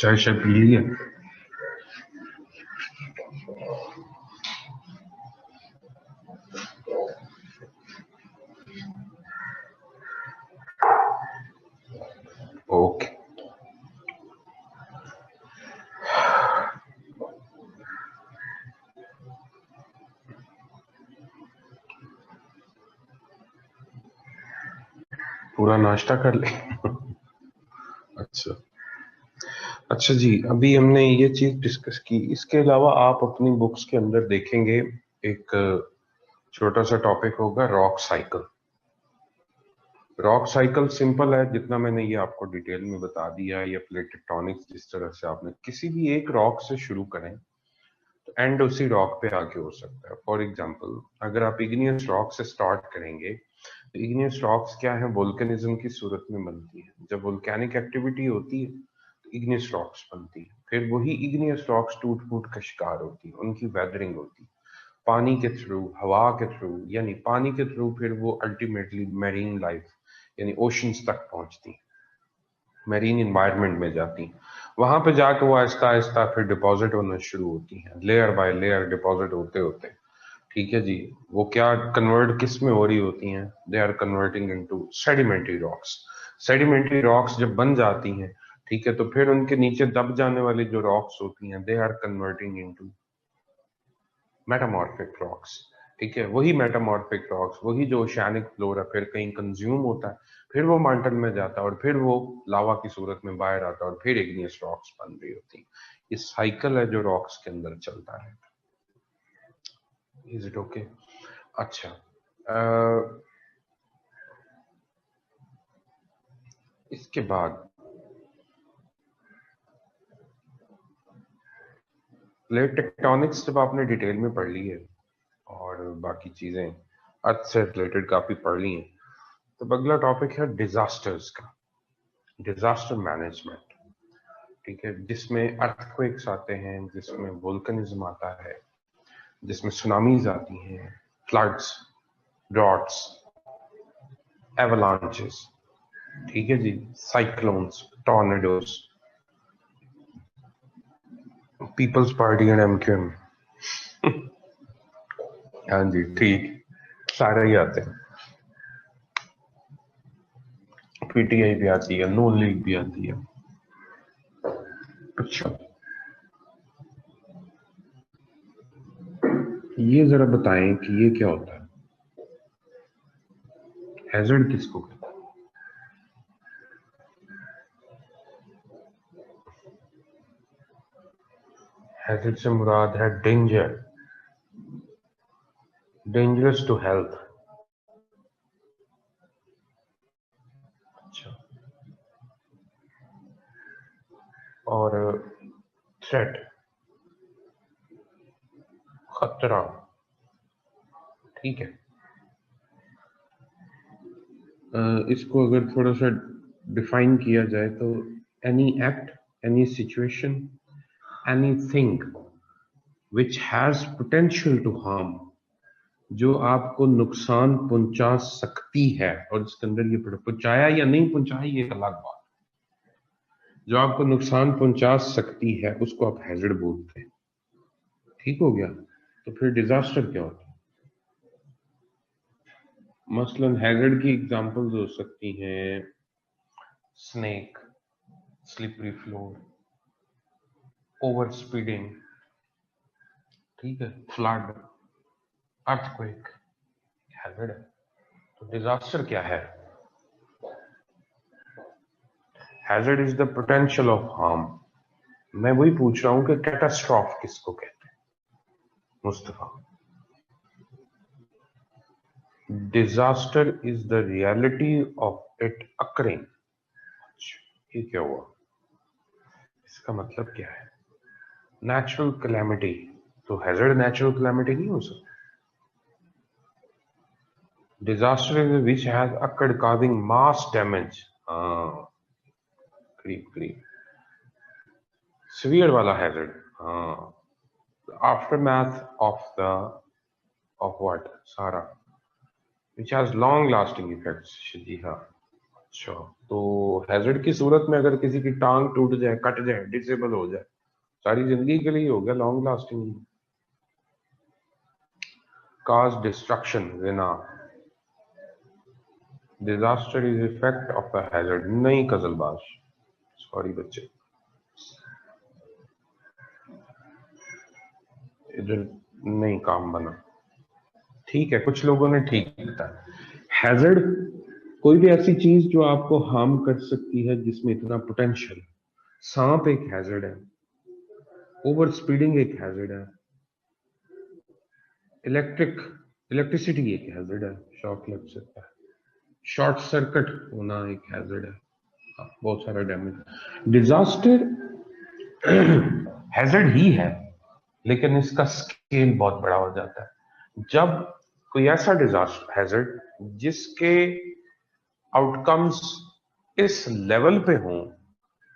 चाय शाय पी ली है? ओके। पूरा नाश्ता कर ले। अच्छा अच्छा जी, अभी हमने ये चीज डिस्कस की। इसके अलावा आप अपनी बुक्स के अंदर देखेंगे एक छोटा सा टॉपिक होगा, rock cycle. Rock cycle simple है, जितना मैंने ये आपको डिटेल में बता दिया है, या प्लेट टेक्टोनिक्स जिस तरह से आपने किसी भी एक रॉक से शुरू करें तो एंड उसी रॉक पे आके हो सकता है। फॉर एग्जांपल, अगर आप इग्नियस रॉक से स्टार्ट करेंगे तो इग्नियस रॉक्स क्या है, वोल्केनिज्म की सूरत में बनती है। जब वोल्केनिक एक्टिविटी होती है तो इग्नियस रॉक्स बनती है, फिर वही इग्नियस रॉक्स टूट फूट का शिकार होती है, उनकी वेदरिंग होती है पानी के थ्रू, हवा के थ्रू, यानी पानी के थ्रू, फिर वो अल्टीमेटली मैरीन लाइफ यानी ओशंस तक पहुंचती, मैरीन इन्वायरमेंट में जाती। वहां पे जाके वो आहिस्ता आहिस्ता फिर डिपॉजिट होना शुरू होती हैं, लेयर बाय लेयर डिपॉजिट होते होते। ठीक है जी। वो क्या कन्वर्ट किस में हो रही होती हैं, they are converting into sedimentary rocks. Sedimentary rocks जब बन जाती हैं, ठीक है, तो फिर उनके नीचे दब जाने वाली जो रॉक्स होती हैं, they are converting into metamorphic rocks. ठीक है, वही मेटामॉर्फिक रॉक्स, वही जो ओशियानिक फ्लोर है, फिर कहीं कंज्यूम होता है, फिर वो मांटल में जाता है, और फिर वो लावा की सूरत में बाहर आता है, और फिर इग्नियस रॉक्स बन रही होती है। ये साइकिल है जो रॉक्स के अंदर चलता है। Is it okay? अच्छा, इसके बाद प्लेट टेक्टोनिक्स जब आपने डिटेल में पढ़ ली है और बाकी चीजें अर्थ से रिलेटेड काफी पढ़ ली हैं, तो अगला टॉपिक है डिजास्टर्स का, डिजास्टर मैनेजमेंट। ठीक है, जिसमें अर्थक्वेक्स आते हैं, जिसमें वोल्कनिज्म आता है, जिसमें सुनामीज आती हैं, फ्लड्स, ड्रॉट्स, एवलांचेस। ठीक है जी, cyclones, tornadoes, peoples party and MQM. हाँ जी, ठीक, सारे ही आते हैं। पीटीआई भी आती है, नून लीग भी आती है। अच्छा, ये जरा बताएं कि ये क्या होता है, हैजर्ड किसको कहते हैं? हैजर्ड से मुराद है डेंजर, डेंजरस टू हेल्थ। अच्छा, और थ्रेट, खतरा। ठीक है, इसको अगर थोड़ा सा डिफाइन किया जाए तो any act, any situation, anything which has potential to harm, जो आपको नुकसान पहुंचा सकती है। और इसके अंदर ये पहुंचाया या नहीं पहुंचाया ये एक अलग बात, जो आपको नुकसान पहुंचा सकती है उसको आप हैजर्ड बोलते हैं। ठीक हो गया? तो फिर डिजास्टर क्या होता है? मसलन हैजर्ड की एग्जांपल्स हो सकती हैं snake, slippery floor, over speeding, ठीक है, फ्लड, अर्थक्वेक, हैजर्ड है। तो डिजास्टर क्या है? Hazard is the potential of harm. मैं वही पूछ रहा हूं कि कैटास्ट्रॉफ किसको कहते हैं Mustafa? Disaster is the reality of it occurring. ये क्या हुआ? इसका मतलब क्या है? नेचुरल कैलेमिटी, तो हैजर्ड नेचुरल कैलेमिटी नहीं हो सकती। Disaster is which has occurred causing mass damage। हाँ, करीब करीब सीवियर वाला हैजर्ड। हाँ, aftermath of the of what सारा, which has long lasting effects। जी हाँ, अच्छा, तो हैजर्ड की सूरत में अगर किसी की टांग टूट जाए, कट जाए, डिसेबल हो जाए, सारी जिंदगी के लिए हो गया, लॉन्ग लास्टिंग। काज डिस्ट्रक्शन, विना। Disaster is effect of a hazard, नहीं कजलबाज, सॉरी बच्चे, इधर नहीं काम बना। ठीक है, कुछ लोगों ने ठीक बताया। हैजर्ड कोई भी ऐसी चीज जो आपको हार्म कर सकती है, जिसमें इतना पोटेंशियल। सांप एक हैजर्ड है, ओवर स्पीडिंग एक हैजर्ड है, इलेक्ट्रिसिटी एक हैजर्ड है, शॉक लग सकता है, शॉर्ट सर्किट होना एक हैजर्ड है, बहुत सारा डैमेज। डिजास्टर हैजर्ड ही है, लेकिन इसका स्केल बहुत बड़ा हो जाता है जब कोई ऐसा डिजास्टर हैजर्ड जिसके आउटकम्स इस लेवल पे हों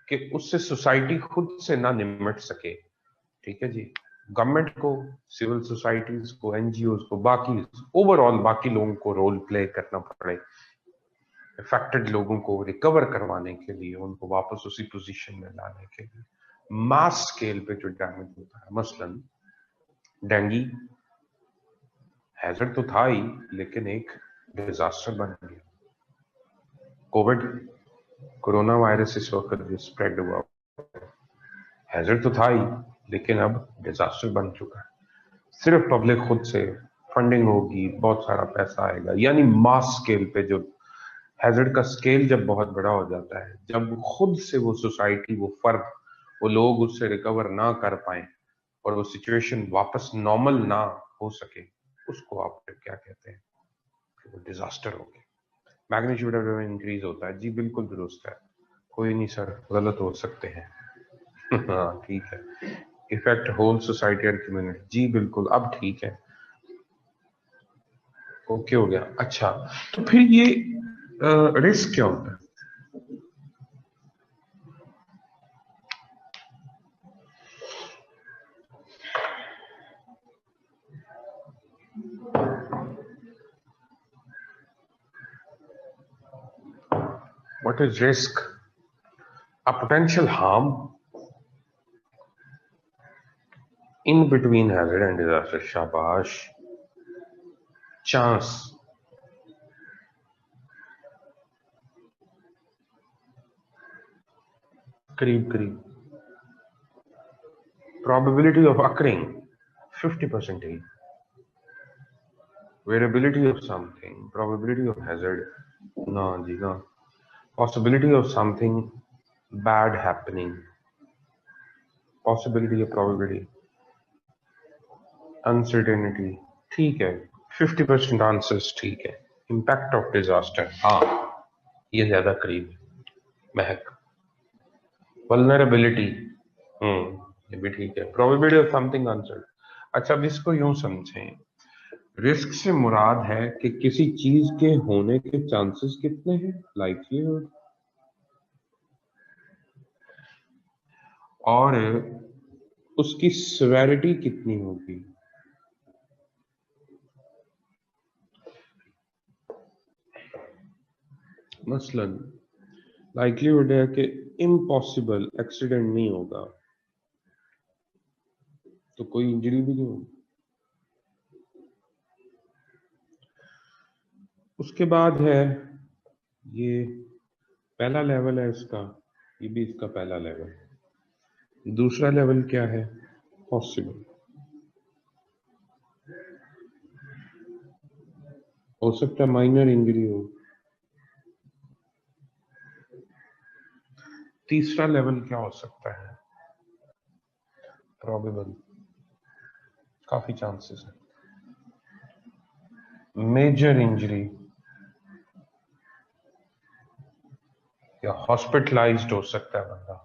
कि उससे सोसाइटी खुद से ना निमट सके। ठीक है जी, गवर्नमेंट को, सिविल सोसाइटीज को, एनजीओ को, बाकी ओवरऑल बाकी लोगों को रोल प्ले करना पड़े इफेक्टेड लोगों को रिकवर करवाने के लिए, उनको वापस उसी पोजीशन में लाने के लिए। मास स्केल पे जो डैमेज होता है, मसलन डेंगी हैजर्ड तो था ही, लेकिन एक डिजास्टर बन गया। कोविड, कोरोना वायरस इस वक्त जो स्प्रेड हुआ, हैजर्ड तो था ही, लेकिन अब डिजास्टर बन चुका है। सिर्फ पब्लिक खुद से फंडिंग होगी, बहुत सारा पैसा आएगा, यानी मास स्केल पे जो हैजर्ड का स्केल जब बहुत बड़ा हो जाता है, जब खुद से वो सोसाइटी, वो फर्द, वो लोग उससे रिकवर ना कर पाए और वो सिचुएशन वापस नॉर्मल ना हो सके, उसको आप फिर क्या कहते हैं, वो डिजास्टर हो गया। मैग्नीट्यूड ऑफ इंक्रीज होता है, जी बिल्कुल दुरुस्त है। कोई नहीं सर, गलत हो सकते हैं। हाँ ठीक है। Effect whole society and community, जी बिल्कुल, अब ठीक है, ओके हो गया। अच्छा, तो फिर ये रिस्क क्या होता है? What is risk? A potential harm in between hazard and disaster, शाबाश। चांस, करीब करीब। Probability of occurring 50%। Variability of something, probability of hazard, ना जी ना। Possibility of something bad happening, possibility या प्रोबेबिलिटी, अनसर्टेनिटी, ठीक है। 50% आंसर्स ठीक है। इम्पैक्ट ऑफ डिजास्टर, हाँ ये ज्यादा करीब है। महक, वल्नरेबिलिटी, ये भी ठीक है। Probability of something answer. अच्छा, अब इसको यूं समझें, रिस्क से मुराद है कि किसी चीज के होने के चांसेस कितने हैं, लाइकलीहुड, और उसकी सिवेरिटी कितनी होगी। मसलन लाइकलीहुड है कि इम्पॉसिबल एक्सीडेंट नहीं होगा, तो कोई इंजरी भी नहीं होगी। उसके बाद है, ये पहला लेवल है इसका, ये भी इसका पहला लेवल है। दूसरा लेवल क्या है? पॉसिबल, हो सकता है माइनर इंजरी हो। तीसरा लेवल क्या हो सकता है? प्रोबेबल, काफी चांसेस है। मेजर इंजरी या हॉस्पिटलाइज्ड हो सकता है बंदा।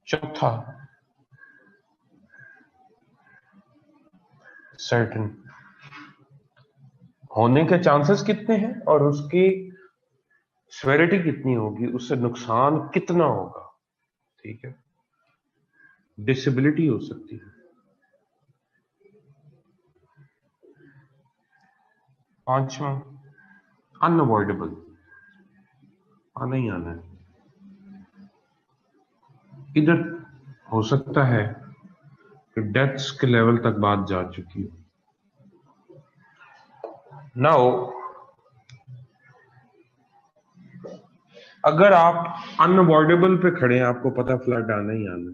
चौथा, सर्टन, होने के चांसेस कितने हैं और उसकी सेवेरिटी कितनी होगी, उससे नुकसान कितना होगा। ठीक है, डिसेबिलिटी हो सकती है। पांचवा, अनअवॉइडेबल, आना ही आना है। इधर हो सकता है कि डेथ्स के लेवल तक बात जा चुकी है। नाउ अगर आप अनअवॉइडेबल पे खड़े हैं, आपको पता फ्लड आना ही आना है,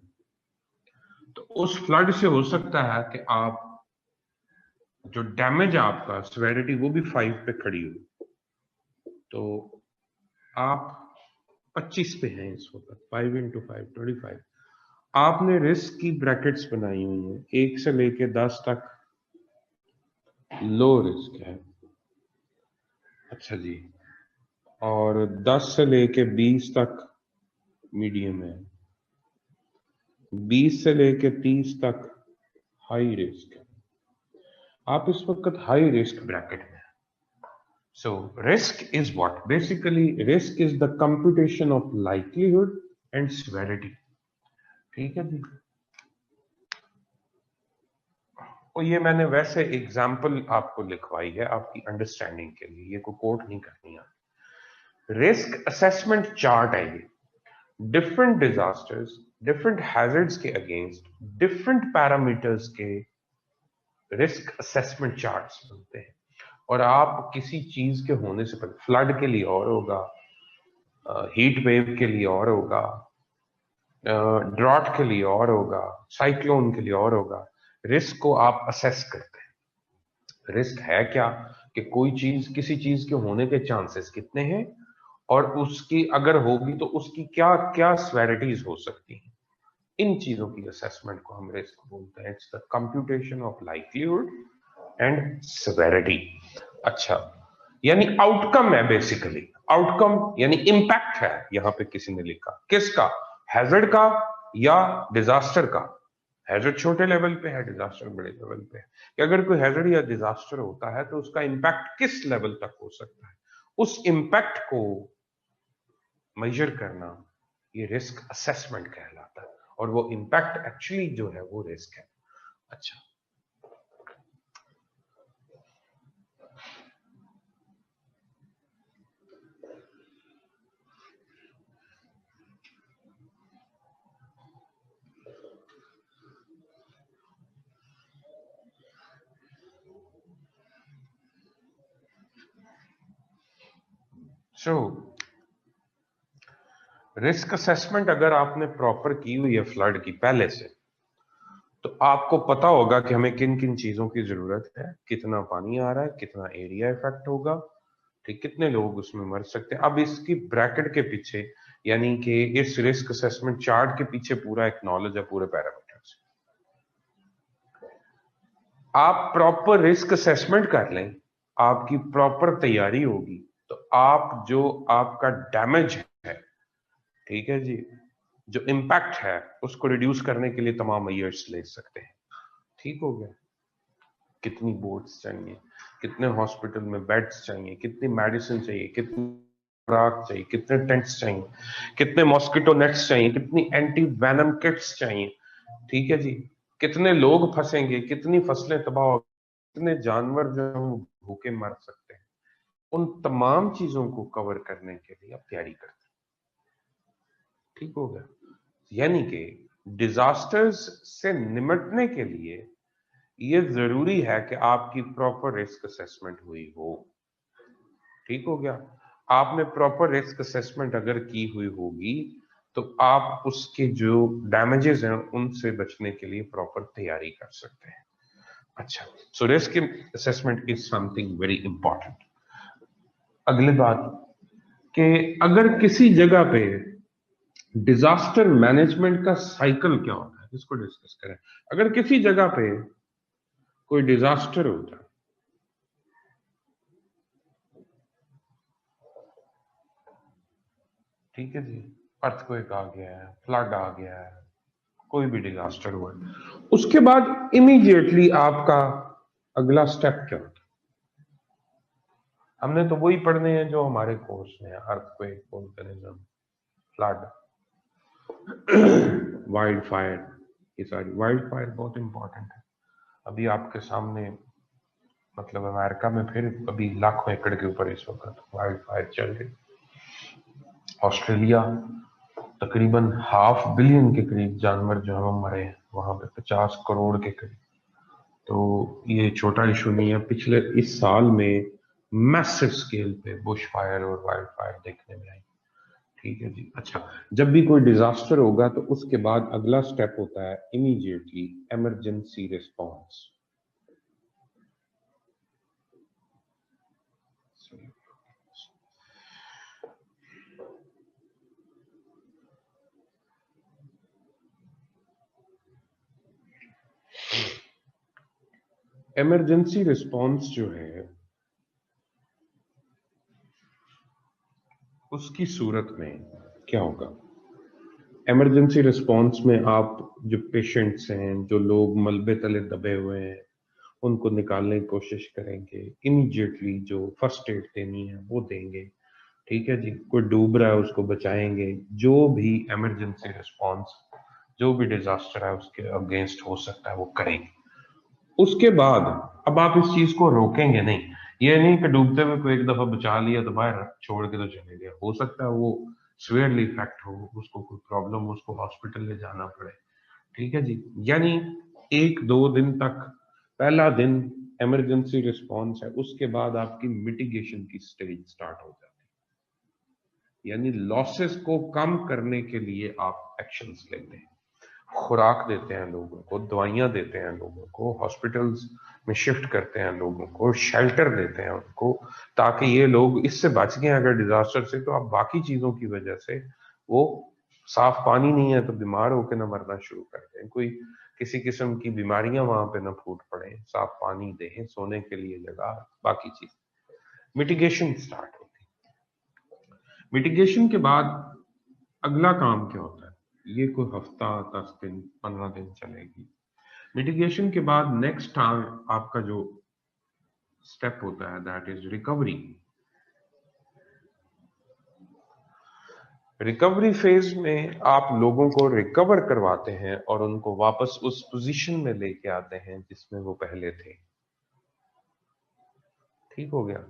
तो उस फ्लड से हो सकता है कि आप जो डैमेज है आपका सिवियरिटी वो भी 5 पे खड़ी हो, तो आप 25 पे हैं इस वक्त। 5 इंटू 5 25। आपने रिस्क की ब्रैकेट्स बनाई हुई हैं, 1 से लेके 10 तक लो रिस्क है, अच्छा जी, और 10 से लेके 20 तक मीडियम है, 20 से लेके 30 तक हाई रिस्क है। आप इस वक्त हाई रिस्क ब्रैकेट में हैं। So risk is what? Basically risk is the computation of likelihood and severity. ठीक है जी। और ये मैंने वैसे एग्जाम्पल आपको लिखवाई है आपकी अंडरस्टैंडिंग के लिए, ये कोई कोट नहीं करनी है। रिस्क असेसमेंट चार्ट है ये, डिफरेंट डिजास्टर्स, डिफरेंट हैजर्ड्स के अगेंस्ट डिफरेंट पैरामीटर्स के रिस्क असेसमेंट चार्ट्स बनते हैं। और आप किसी चीज के होने से पहले, फ्लड के लिए और होगा, हीट वेव के लिए और होगा, ड्रॉट के लिए और होगा, साइक्लोन के लिए और होगा, रिस्क को आप असेस करते हैं। रिस्क है क्या कि कोई चीज, किसी चीज के होने के चांसेस कितने हैं, और उसकी अगर होगी तो उसकी क्या क्या स्वेरिटीज हो सकती हैं। इन चीजों की असेसमेंट को हम रिस्क बोलते हैं। It's the computation of likelihood and severity. अच्छा, यानी आउटकम है बेसिकली। आउटकम यानी इंपैक्ट है, यहां पे किसी ने लिखा, किसका? हैजर्ड का या डिजास्टर का? हैजर्ड छोटे लेवल पे है, डिजास्टर बड़े लेवल पे है। कि अगर कोई हैजर्ड या डिजास्टर होता है तो उसका इंपैक्ट किस लेवल तक हो सकता है, उस इंपैक्ट को मेजर करना, ये रिस्क असेसमेंट कहलाता है। और वो इंपैक्ट एक्चुअली जो है वो रिस्क है। अच्छा, सो रिस्क असेसमेंट अगर आपने प्रॉपर की हुई है फ्लड की पहले से, तो आपको पता होगा कि हमें किन किन चीजों की जरूरत है, कितना पानी आ रहा है, कितना एरिया इफेक्ट होगा, ठीक, कितने लोग उसमें मर सकते हैं। अब इसकी ब्रैकेट के पीछे, यानी कि इस रिस्क असेसमेंट चार्ट के पीछे पूरा एक नॉलेज है, पूरे पैरामीटर्स। आप प्रॉपर रिस्क असेसमेंट कर लें, आपकी प्रॉपर तैयारी होगी, तो आप जो आपका डैमेज है, ठीक है जी, जो इम्पैक्ट है उसको रिड्यूस करने के लिए तमाम मेजर्स ले सकते हैं। ठीक हो गया? कितनी बोट्स चाहिए, कितने हॉस्पिटल में बेड्स चाहिए, कितनी मेडिसिन चाहिए, कितनी खुराक चाहिए, कितने टेंट्स चाहिए, कितने मॉस्किटो नेट्स चाहिए, कितनी एंटी वेनम किट्स चाहिए, ठीक है जी, कितने लोग फंसेंगे, कितनी फसलें तबाह हो, कितने जानवर जो हैं वो भूखे मर सकते हैं। उन तमाम चीजों को कवर करने के लिए आप तैयारी करते हैं। ठीक हो गया? यानी कि डिजास्टर्स से निपटने के लिए ये जरूरी है कि आपकी प्रॉपर रिस्क असेसमेंट हुई हो। ठीक हो गया? आपने प्रॉपर रिस्क असेसमेंट अगर की हुई होगी तो आप उसके जो डैमेजेस हैं उनसे बचने के लिए प्रॉपर तैयारी कर सकते हैं। अच्छा, so risk assessment is something very important. अगली बात कि अगर किसी जगह पे डिजास्टर मैनेजमेंट का साइकिल क्या होता है, इसको डिस्कस करें। अगर किसी जगह पे कोई डिजास्टर होता है, ठीक है जी, अर्थक्वेक आ गया है, फ्लड आ गया है, कोई भी डिजास्टर हुआ है, उसके बाद इमीडिएटली आपका अगला स्टेप क्या होता है? हमने तो वही पढ़ने हैं जो हमारे कोर्स में है, earthquake, volcanism, flood, wild fire. ये सारी वाइल्ड फायर बहुत इंपॉर्टेंट है। अभी आपके सामने, मतलब अमेरिका में फिर अभी लाखों एकड़ के ऊपर इस वक्त वाइल्ड फायर चल रही। ऑस्ट्रेलिया तकरीबन 500 मिलियन के करीब जानवर जो हम मरे हैं, वहां पे 50 करोड़ के करीब। तो ये छोटा इशू नहीं है। पिछले इस साल में मैसिव स्केल पे बुश फायर और वाइल्ड फायर देखने में आई। ठीक है जी। अच्छा, जब भी कोई डिजास्टर होगा तो उसके बाद अगला स्टेप होता है immediately emergency response. Emergency response जो है उसकी सूरत में क्या होगा? इमरजेंसी रिस्पॉन्स में आप जो पेशेंट्स हैं, जो लोग मलबे तले दबे हुए हैं, उनको निकालने की कोशिश करेंगे। इमीडिएटली जो फर्स्ट एड देनी है वो देंगे। ठीक है जी। कोई डूब रहा है उसको बचाएंगे। जो भी इमरजेंसी रिस्पॉन्स, जो भी डिजास्टर है उसके अगेंस्ट हो सकता है वो करेंगे। उसके बाद अब आप इस चीज को रोकेंगे नहीं। ये नहीं कि डूबते हुए को एक दफा बचा लिया तो बाहर छोड़ के तो चले गए। हो सकता है वो सीवियरली इफेक्ट हो, उसको कोई प्रॉब्लम हो, उसको हॉस्पिटल ले जाना पड़े। ठीक है जी। यानी 1-2 दिन तक, पहला दिन इमरजेंसी रिस्पॉन्स है, उसके बाद आपकी मिटिगेशन की स्टेज स्टार्ट हो जाती है। यानी लॉसेस को कम करने के लिए आप एक्शंस लेते हैं। खुराक देते हैं लोगों को, दवाइयां देते हैं लोगों को, हॉस्पिटल्स में शिफ्ट करते हैं लोगों को, शेल्टर देते हैं उनको, ताकि ये लोग इससे बच गए अगर डिजास्टर से तो आप बाकी चीजों की वजह से वो साफ पानी नहीं है तो बीमार होकर ना मरना शुरू कर दें, कोई किसी किस्म की बीमारियां वहां पे ना फूट पड़े, साफ पानी दें, सोने के लिए जगह, बाकी चीज। मिटिगेशन स्टार्ट होती है। मिटिगेशन के बाद अगला काम क्या होता है? ये कोई हफ्ता, 10 दिन, 15 दिन चलेगी। मिटिगेशन के बाद नेक्स्ट आपका जो स्टेप होता है that is recovery. Recovery phase में आप लोगों को रिकवर करवाते हैं और उनको वापस उस पोजीशन में लेके आते हैं जिसमें वो पहले थे। ठीक हो गया।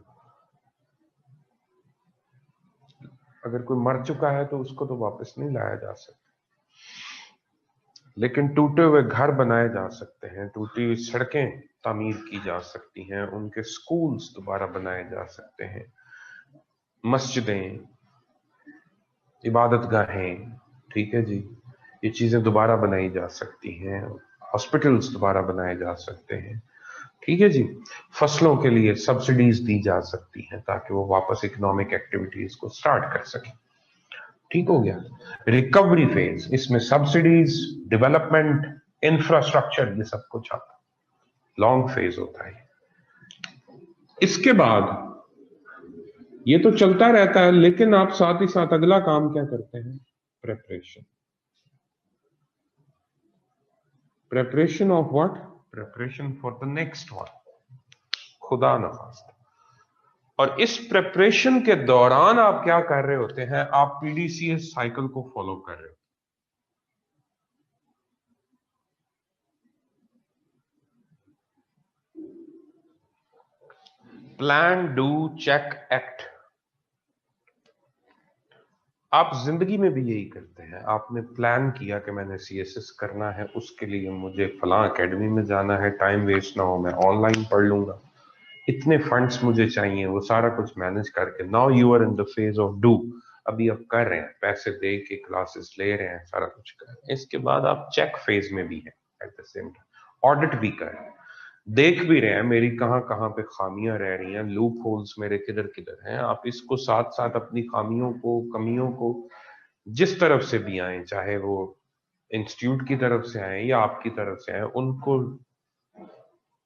अगर कोई मर चुका है तो उसको तो वापस नहीं लाया जा सकता, लेकिन टूटे हुए घर बनाए जा सकते हैं, टूटी हुई सड़कें तामीर की जा सकती हैं, उनके स्कूल्स दोबारा बनाए जा सकते हैं, मस्जिदें, इबादत गाहें, ठीक है जी, ये चीजें दोबारा बनाई जा सकती हैं, हॉस्पिटल्स दोबारा बनाए जा सकते हैं। ठीक है जी। फसलों के लिए सब्सिडीज दी जा सकती हैं ताकि वो वापस इकोनॉमिक एक्टिविटीज को स्टार्ट कर सकें। ठीक हो गया। रिकवरी फेज, इसमें सब्सिडीज, डेवलपमेंट, इंफ्रास्ट्रक्चर, ये सब कुछ आता है। लॉन्ग फेज होता है। इसके बाद ये तो चलता रहता है, लेकिन आप साथ ही साथ अगला काम क्या करते हैं? Preparation. Preparation of what? Preparation for the next one, खुदा न खास्ता। और इस प्रेपरेशन के दौरान आप क्या कर रहे होते हैं? आप पीडीसीएस साइकिल को फॉलो कर रहे हो। Plan, do, check, act. आप जिंदगी में भी यही करते हैं। आपने प्लान किया कि मैंने सीएसएस करना है, उसके लिए मुझे फलां एकेडमी में जाना है, टाइम वेस्ट ना हो, मैं ऑनलाइन पढ़ लूंगा, इतने फंड्स मुझे चाहिए, वो सारा कुछ मैनेज करके now you are in the phase of do. अभी आप कर रहे हैं, पैसे दे के क्लासेस ले रहे हैं, सारा कुछ कर रहे हैं। इसके बाद आप चेक फेज में भी हैं, at the same time audit भी कर रहे हैं, देख भी रहे हैं मेरी कहाँ कहाँ पे खामियां रह रही हैं, लूप होल्स मेरे किधर किधर हैं। आप इसको साथ साथ अपनी खामियों को, कमियों को, जिस तरफ से भी आए, चाहे वो इंस्टीट्यूट की तरफ से आए या आपकी तरफ से आए, उनको,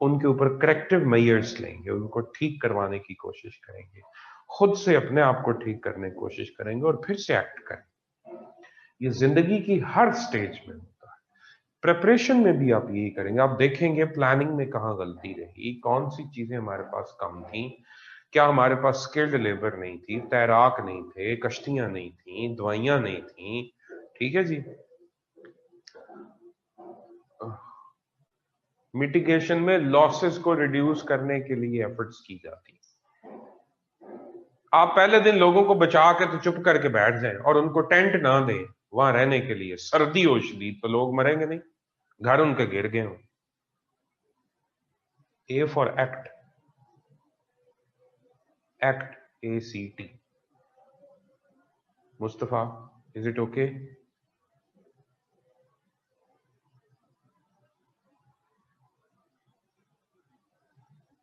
उनके ऊपर करेक्टिव मेजर्स लेंगे, उनको ठीक करवाने की कोशिश करेंगे, खुद से अपने आप को ठीक करने की कोशिश करेंगे और फिर से एक्ट करेंगे। ये जिंदगी की हर स्टेज में होता है। प्रिपरेशन में भी आप यही करेंगे। आप देखेंगे प्लानिंग में कहाँ गलती रही, कौन सी चीजें हमारे पास कम थी, क्या हमारे पास स्किल्ड लेबर नहीं थी, तैराक नहीं थे, कश्तियां नहीं थी, दवाइयां नहीं थी। ठीक है जी। मिटिगेशन में लॉसेस को रिड्यूस करने के लिए एफर्ट्स की जाती है। आप पहले दिन लोगों को बचा के तो चुप करके बैठ जाएं और उनको टेंट ना दें वहां रहने के लिए, सर्दी हो शदीद तो लोग मरेंगे नहीं, घर उनके गिर गए हों। A for act, act, ACT। Mustafa, is it okay?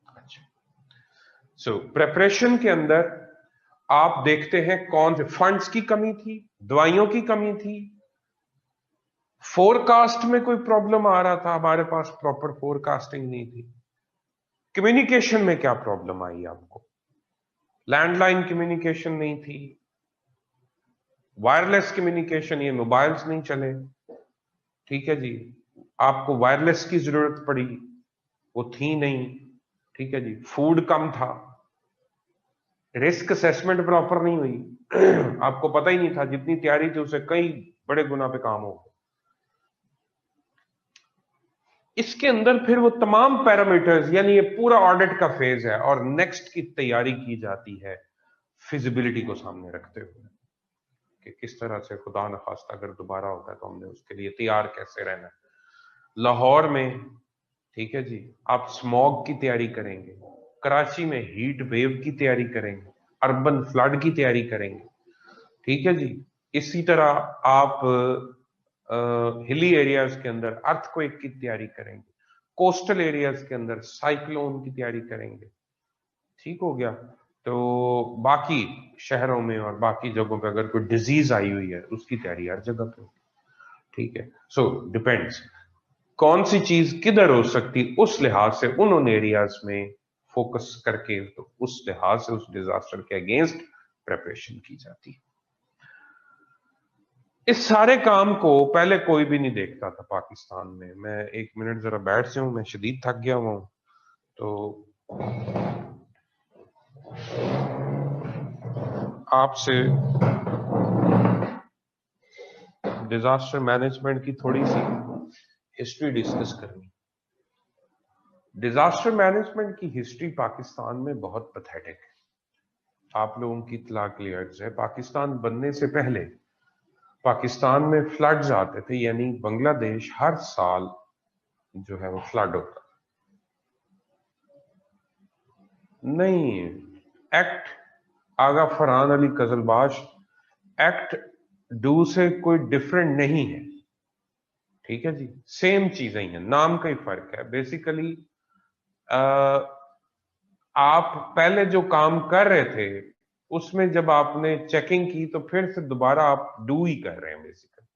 अच्छा, सो प्रेपरेशन के अंदर आप देखते हैं कौन से फंड्स की कमी थी, दवाइयों की कमी थी, फोरकास्ट में कोई प्रॉब्लम आ रहा था, हमारे पास प्रॉपर फोरकास्टिंग नहीं थी, कम्युनिकेशन में क्या प्रॉब्लम आई आपको, लैंडलाइन कम्युनिकेशन नहीं थी, वायरलेस कम्युनिकेशन, ये मोबाइल्स नहीं चले, ठीक है जी, आपको वायरलेस की जरूरत पड़ी, वो थी नहीं, ठीक है जी, फूड कम था, रिस्क असेसमेंट प्रॉपर नहीं हुई आपको पता ही नहीं था, जितनी तैयारी थी उसे कई बड़े गुना पे काम हो। इसके अंदर फिर वो तमाम पैरामीटर्स, यानी ये पूरा ऑडिट का फेज है और नेक्स्ट की तैयारी की जाती है फिजिबिलिटी को सामने रखते हुए कि किस तरह से खुदा न खास्ता अगर दोबारा होता है तो हमने उसके लिए तैयार कैसे रहना है। लाहौर में, ठीक है जी, आप स्मॉग की तैयारी करेंगे, कराची में हीट वेव की तैयारी करेंगे, अर्बन फ्लड की तैयारी करेंगे, ठीक है जी, इसी तरह आप हिली एरियाज के अंदर अर्थक्वेक की तैयारी करेंगे, कोस्टल एरियाज के अंदर साइक्लोन की तैयारी करेंगे, ठीक हो गया। तो बाकी शहरों में और बाकी जगहों पे अगर कोई डिजीज आई हुई है उसकी तैयारी हर जगह पे, ठीक है। सो डिपेंड्स कौन सी चीज किधर हो सकती, उस लिहाज से उन एरियाज में फोकस करके तो उस लिहाज से उस डिजास्टर के अगेंस्ट प्रिपरेशन की जाती है। इस सारे काम को पहले कोई भी नहीं देखता था पाकिस्तान में। मैं एक मिनट जरा बैठ जाऊं, मैं शदीद थक गया हूं। तो आपसे डिजास्टर मैनेजमेंट की थोड़ी सी हिस्ट्री डिस्कस करनी। डिजास्टर मैनेजमेंट की हिस्ट्री पाकिस्तान में बहुत पैथेटिक है। आप लोगों की इत्तला के लिए अर्ज है, पाकिस्तान बनने से पहले पाकिस्तान में फ्लड्स आते थे, यानी बांग्लादेश हर साल जो है वो फ्लड होता नहीं। Act Agha Farhan Ali Qizilbash act do से कोई डिफरेंट नहीं है, ठीक है जी, सेम चीजें ही हैं, नाम का ही फर्क है बेसिकली। आप पहले जो काम कर रहे थे उसमें जब आपने चेकिंग की तो फिर से दोबारा आप डू ही कर रहे हैं बेसिकली,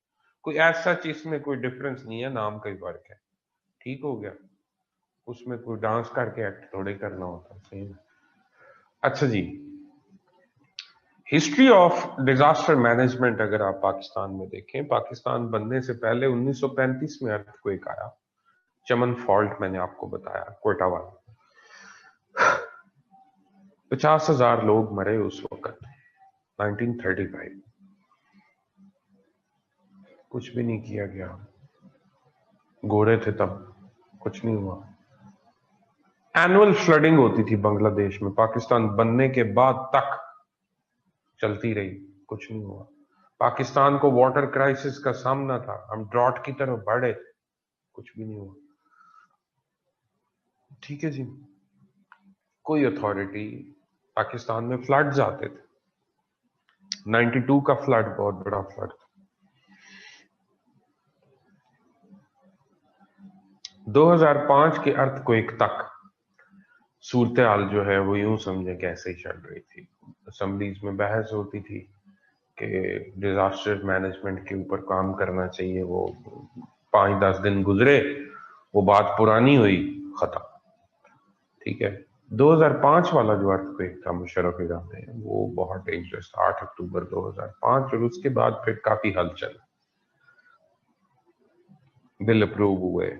कोई ऐसा चीज में कोई डिफरेंस नहीं है, नाम का ही फर्क है, ठीक हो गया। उसमें कोई डांस करके एक्ट थोड़े करना होता, सही है। अच्छा जी, हिस्ट्री ऑफ डिजास्टर मैनेजमेंट अगर आप पाकिस्तान में देखें, पाकिस्तान बनने से पहले 1935 में अर्थक्वेक आया, चमन फॉल्ट मैंने आपको बताया, कोयटा वाला, 50,000 लोग मरे उस वक्त 1935। कुछ भी नहीं किया गया, गोरे थे तब, कुछ नहीं हुआ। एनुअल फ्लडिंग होती थी बांग्लादेश में, पाकिस्तान बनने के बाद तक चलती रही, कुछ नहीं हुआ। पाकिस्तान को वाटर क्राइसिस का सामना था, हम ड्रॉट की तरफ बढ़े, कुछ भी नहीं हुआ, ठीक है जी। कोई अथॉरिटी, पाकिस्तान में फ्लड्स आते थे, 92 का फ्लड बहुत बड़ा फ्लड था, 2005 के अर्थक्वेक तक सूरत हाल जो है वो यूं समझे कैसे ही चल रही थी। असेंबलीज में बहस होती थी कि डिजास्टर मैनेजमेंट के ऊपर काम करना चाहिए, वो 5-10 दिन गुजरे, वो बात पुरानी हुई, खत्म, ठीक है। 2005 वाला जो अर्थक्वेक था, मुशर्रफ जानते हैं, वो बहुत डेंजरस था, 8 अक्टूबर 2005, और उसके बाद फिर काफी हलचल, बिल अप्रूव हुए,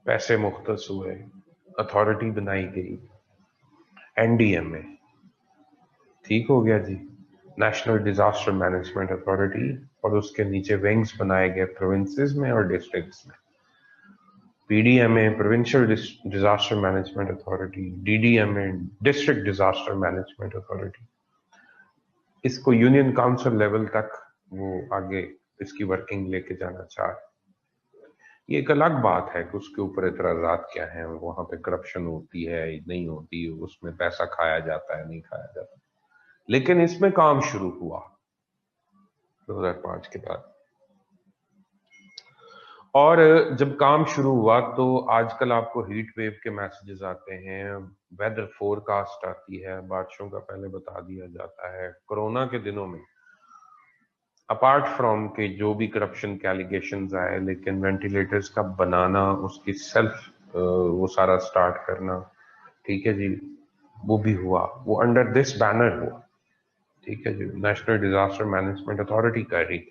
पैसे मुख्तस हुए, अथॉरिटी बनाई गई, NDMA, ठीक हो गया जी, नेशनल डिजास्टर मैनेजमेंट अथॉरिटी, और उसके नीचे विंग्स बनाए गए प्रोविंसेस में और डिस्ट्रिक्ट्स में। PDMA provincial disaster management authority, DDMA district disaster management authority, इसको यूनियन काउंसिल लेवल तक वो आगे इसकी वर्किंग लेके जाना चाह रहे। ये एक अलग बात है कि उसके ऊपर एतराजात क्या हैं, वहां पे करप्शन होती है नहीं होती, उसमें पैसा खाया जाता है नहीं खाया जाता, लेकिन इसमें काम शुरू हुआ 2005 के बाद। और जब काम शुरू हुआ तो आजकल आपको हीट वेव के मैसेजेस आते हैं, वेदर फोरकास्ट आती है, बारिशों का पहले बता दिया जाता है। कोरोना के दिनों में अपार्ट फ्रॉम के जो भी करप्शन के एलिगेशंस आए, लेकिन वेंटिलेटर्स का बनाना, उसकी सेल्फ वो सारा स्टार्ट करना, ठीक है जी, वो भी हुआ, वो अंडर दिस बैनर हुआ, ठीक है जी, नेशनल डिजास्टर मैनेजमेंट अथॉरिटी कर रही थी।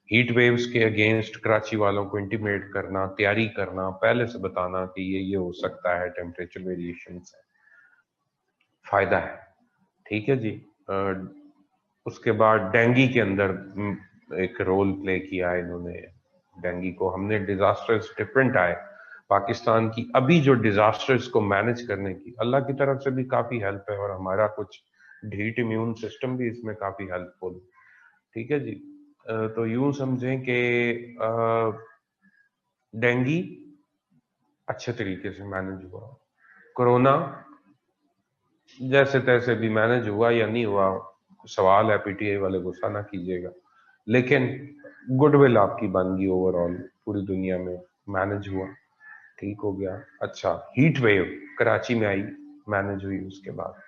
हीट वेव्स के अगेंस्ट कराची वालों को इंटीमेट करना, तैयारी करना, पहले से बताना कि ये हो सकता है, टेम्परेचर वेरिएशन है, फायदा है, ठीक है जी। उसके बाद डेंगी के अंदर एक रोल प्ले किया है इन्होंने। डेंगी को हमने डिजास्टर्स डिफरेंट आए पाकिस्तान की, अभी जो डिजास्टर्स को मैनेज करने की अल्लाह की तरफ से भी काफी हेल्प है, और हमारा कुछ ढीठ इम्यून सिस्टम भी इसमें काफी हेल्पफुल, ठीक है जी। तो यूं समझें कि डेंगी अच्छे तरीके से मैनेज हुआ, कोरोना जैसे तैसे भी मैनेज हुआ या नहीं हुआ सवाल है, पीटीआई वाले गुस्सा ना कीजिएगा, लेकिन गुडविल आपकी बन गई ओवरऑल, पूरी दुनिया में मैनेज हुआ, ठीक हो गया। अच्छा, हीट वेव कराची में आई, मैनेज हुई उसके बाद।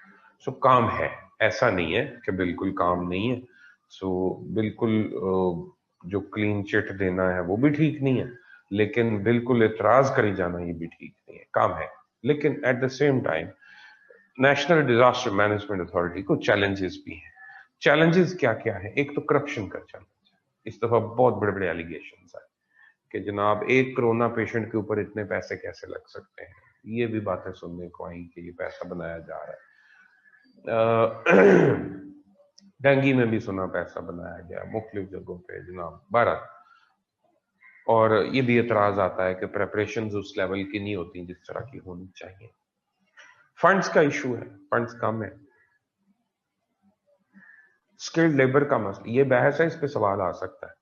सो काम है, ऐसा नहीं है कि बिल्कुल काम नहीं है। सो बिल्कुल जो क्लीन चिट देना है वो भी ठीक नहीं है, लेकिन बिल्कुल इतराज करी जाना ये भी ठीक नहीं है, काम है। लेकिन at the same time national disaster management authority को चैलेंजेस भी हैं। चैलेंजेस क्या क्या है? एक तो करप्शन का चैलेंज है, इस दफा बहुत बड़े बड़े एलिगेशंस आए कि जनाब एक कोरोना पेशेंट के ऊपर इतने पैसे कैसे लग सकते हैं, ये भी बातें सुनने को आई कि ये पैसा बनाया जा रहा है। डेंगी में भी सुना पैसा बनाया गया मुख्तलिफ जगहों पे जनाब, 12। और ये भी एतराज आता है कि प्रेपरेशन उस लेवल की नहीं होती जिस तरह की होनी चाहिए। फंड्स का इशू है, फंड्स कम है। स्किल्ड लेबर का मसला, ये बहस है, इस पे सवाल आ सकता है,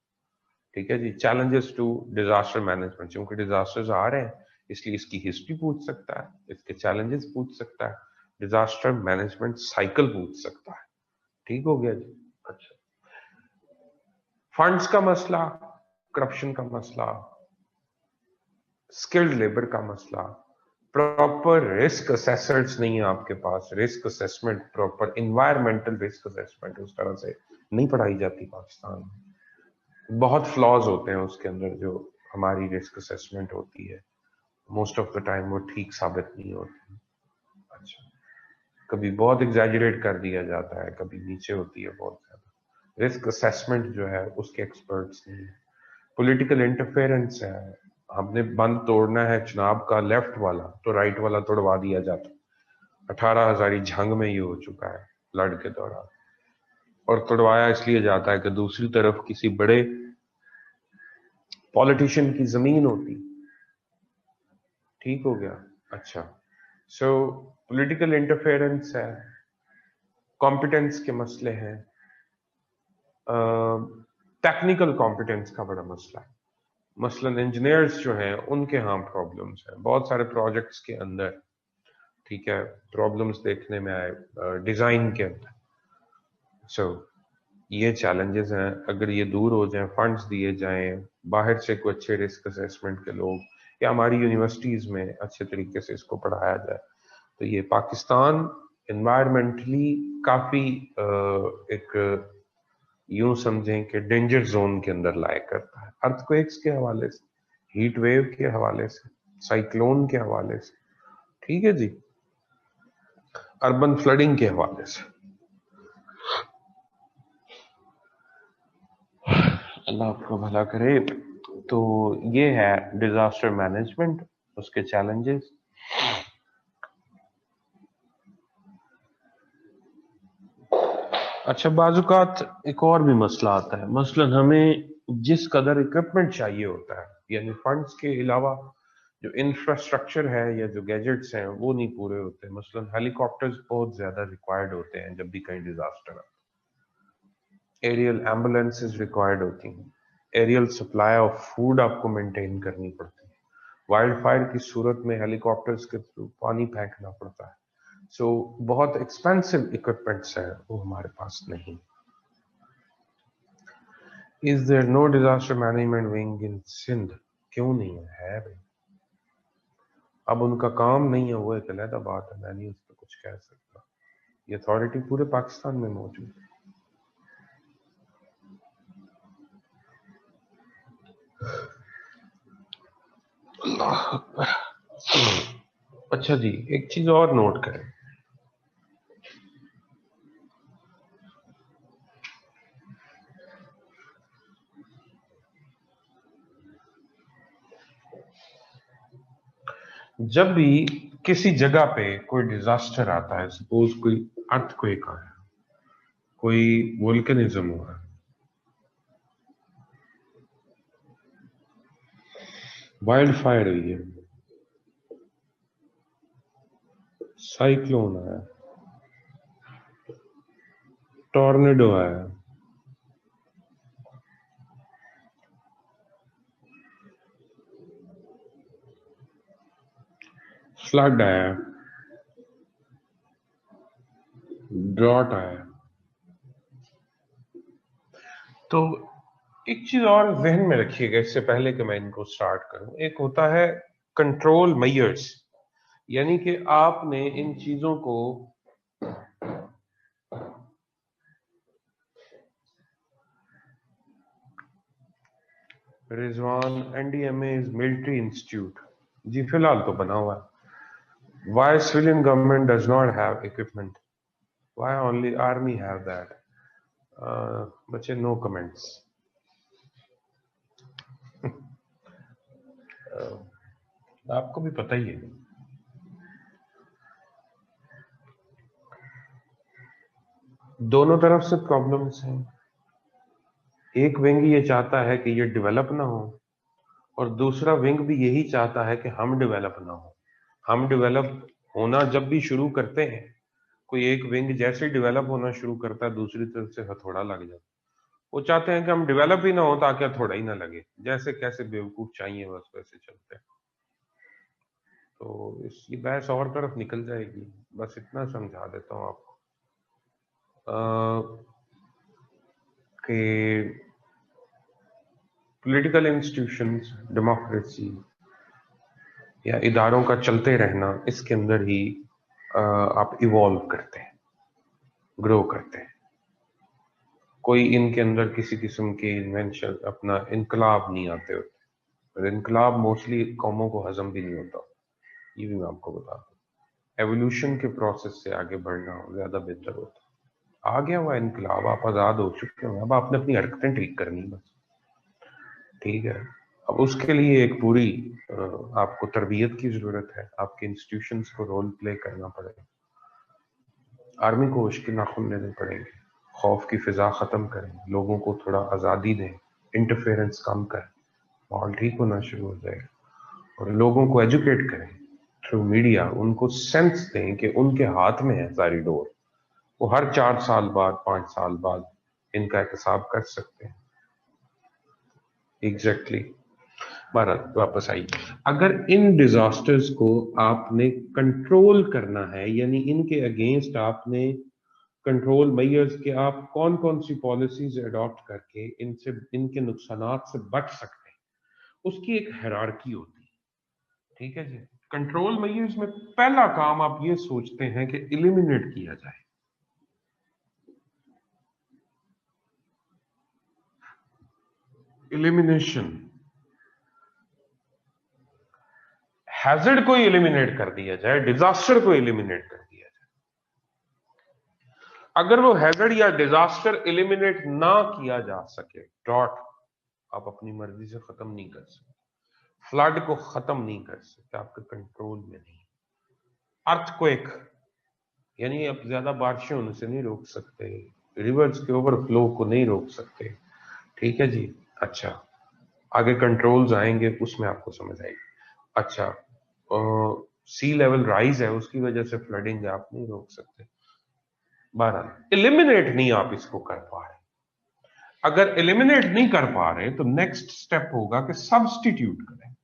ठीक है जी। चैलेंजेस टू डिजास्टर मैनेजमेंट, क्योंकि डिजास्टर्स आ रहे हैं इसलिए इसकी हिस्ट्री पूछ सकता है, इसके चैलेंजेस पूछ सकता है, डिजास्टर मैनेजमेंट साइकिल पूछ सकता है, ठीक हो गया जी। अच्छा, फंड्स का मसला, करप्शन का मसला, स्किल्ड लेबर का मसला, प्रॉपर रिस्क असेसर्स नहीं है आपके पास, risk assessment, proper environmental risk assessment उस तरह से नहीं पढ़ाई जाती पाकिस्तान में। बहुत फ्लॉज होते हैं उसके अंदर, जो हमारी रिस्क असेसमेंट होती है मोस्ट ऑफ द टाइम वो ठीक साबित नहीं होती। अच्छा, कभी बहुत एग्जैजरेट कर दिया जाता है, कभी नीचे होती है बहुत ज्यादा। रिस्क असेसमेंट जो है उसके एक्सपर्ट्स नहीं है। पॉलिटिकल इंटरफेरेंस है, हमने बंद तोड़ना है चनाब का लेफ्ट वाला तो राइट वाला तोड़वा दिया जाता। 18 हजारी झंग में ये हो चुका है फ्लड के दौरान, और तोड़वाया इसलिए जाता है कि दूसरी तरफ किसी बड़े पॉलिटिशियन की जमीन होती, ठीक हो गया। अच्छा, सो पॉलिटिकल इंटरफेरेंस है, कॉम्पिटेंस के मसले हैं, टेक्निकल कॉम्पिटेंस का बड़ा मसला है। मसलन इंजीनियर्स जो हैं उनके यहाँ प्रॉब्लम्स हैं बहुत सारे प्रोजेक्ट्स के अंदर, ठीक है, प्रॉब्लम्स देखने में आए डिजाइन के अंदर। सो ये चैलेंजेस हैं, अगर ये दूर हो जाएं, फंड्स दिए जाएं, बाहर से कोई अच्छे रिस्क असेसमेंट के लोग, या हमारी यूनिवर्सिटीज में अच्छे तरीके से इसको पढ़ाया जाए, तो ये पाकिस्तान एनवायरमेंटली काफी एक यूं समझें कि डेंजर जोन के अंदर लाया करता है, अर्थक्वेक्स के हवाले से, हीट वेव के हवाले से, साइक्लोन के हवाले से, ठीक है जी, अर्बन फ्लडिंग के हवाले से। अल्लाह आपको भला करे। तो ये है डिजास्टर मैनेजमेंट, उसके चैलेंजेस। अच्छा, बाजुकात एक और भी मसला आता है, मसलन हमें जिस कदर इक्विपमेंट चाहिए होता है, यानी फंड्स के अलावा जो इंफ्रास्ट्रक्चर है या जो गैजेट्स हैं वो नहीं पूरे होते। मसलन हेलीकॉप्टर्स बहुत ज्यादा रिक्वायर्ड होते हैं जब भी कहीं डिजास्टर आता है, एरियल एम्बुलेंसेज रिक्वायर्ड होती हैं, एरियल सप्लाई ऑफ फूड आपको मेंटेन करनी पड़ती है, वाइल्ड फायर की सूरत में हेलीकॉप्टर्स के थ्रू पानी फेंकना पड़ता है। सो बहुत एक्सपेंसिव इक्विपमेंट्स हैं, वो हमारे पास नहीं। Is there no disaster management wing in Sindh? क्यों नहीं है, है भाई। अब उनका काम नहीं है वो एक अलग बात है, मैं नहीं उस पर कुछ कह सकता। ये अथॉरिटी पूरे पाकिस्तान में मौजूद है। अल्लाह अकबर। अच्छा जी, एक चीज और नोट करें, जब भी किसी जगह पे कोई डिजास्टर आता है, सपोज कोई अर्थक्वेक आया, कोई वोल्केनिज्म हुआ, वाइल्ड फायर हुई है, साइक्लोन आया, टॉर्नेडो आया, फ्लड आया, ड्रॉट आया, तो एक चीज और जहन में रखिएगा इससे पहले कि मैं इनको स्टार्ट करूं। एक होता है कंट्रोल मेजर्स, यानी कि आपने इन चीजों को Rizwan NDMA is military institute जी, फिलहाल तो बना हुआ है। Why civilian government does not have equipment, why only army have that? बच्चे नो कमेंट्स। आपको भी पता ही है। दोनों तरफ से प्रॉब्लम्स हैं। एक विंग ये चाहता है कि ये डेवलप ना हो, और दूसरा विंग भी यही चाहता है कि हम डेवलप ना हो। हम डेवलप होना जब भी शुरू करते हैं, कोई एक विंग जैसे डेवलप होना शुरू करता है, दूसरी तरफ से हथौड़ा लग जाता है। वो चाहते हैं कि हम डेवलप ही ना हो ताकि हथौड़ा ही ना लगे, जैसे कैसे बेवकूफ चाहिए बस वैसे चलते हैं। तो ये बहस और तरफ निकल जाएगी, बस इतना समझा देता हूँ आपको कि पॉलिटिकल इंस्टीट्यूशंस, डेमोक्रेसी या इदारों का चलते रहना, इसके अंदर ही आप इवॉल्व करते हैं, ग्रो करते हैं। कोई इनके अंदर किसी किस्म के इन्वेंशन, अपना इनकलाब नहीं आते होते, और इनकलाब मोस्टली कौमों को हजम भी नहीं होता, ये भी मैं आपको बता दूं। एवोल्यूशन के प्रोसेस से आगे बढ़ना ज्यादा बेहतर होता है। आ गया हुआ इनकलाब, आप आजाद हो चुके हैं, अब आपने अपनी हरकतें ठीक करनी बस, ठीक है। अब उसके लिए एक पूरी आपको तरबियत की जरूरत है, आपके इंस्टीट्यूशंस को रोल प्ले करना पड़ेगा, आर्मी को उसके नाखून लेने पड़ेंगे, खौफ की फिजा खत्म करें, लोगों को थोड़ा आज़ादी दें, इंटरफेरेंस कम करें, माहौल ठीक होना शुरू हो जाएगा। और लोगों को एजुकेट करें थ्रू मीडिया, उनको सेंस दें कि उनके हाथ में है सारी डोर, वो हर 4 साल बाद 5 साल बाद इनका एहतसाब कर सकते हैं। एग्जैक्टली भारत वापस आई। अगर इन डिजास्टर्स को आपने कंट्रोल करना है, यानी इनके अगेंस्ट आपने कंट्रोल मेजर्स के, आप कौन कौन सी पॉलिसीज अडॉप्ट करके इनसे, इनके नुकसानात से बच सकते हैं, उसकी एक हायरार्की होती है, ठीक है जी। कंट्रोल मेजर्स में पहला काम आप ये सोचते हैं कि इलिमिनेट किया जाए। इलिमिनेशन, हैजर्ड को एलिमिनेट कर दिया जाए, डिजास्टर को एलिमिनेट कर दिया जाए। अगर वो हैजर्ड या डिजास्टर एलिमिनेट ना किया जा सके, डॉट, आप अपनी मर्जी से खत्म नहीं कर सकते, फ्लड को खत्म नहीं कर सकते, आपके कंट्रोल में नहीं। अर्थक्वेक, यानी आप ज्यादा बारिशें होने से नहीं रोक सकते, रिवर्स के ओवरफ्लो को नहीं रोक सकते, ठीक है जी। अच्छा, आगे कंट्रोल्स आएंगे, उसमें आपको समझ आएगी। अच्छा, सी लेवल राइज है, उसकी वजह से फ्लडिंग है, आप नहीं रोक सकते। 12 एलिमिनेट नहीं आप इसको कर पा रहे। अगर एलिमिनेट नहीं कर पा रहे तो नेक्स्ट स्टेप होगा कि सब्स्टिट्यूट करें,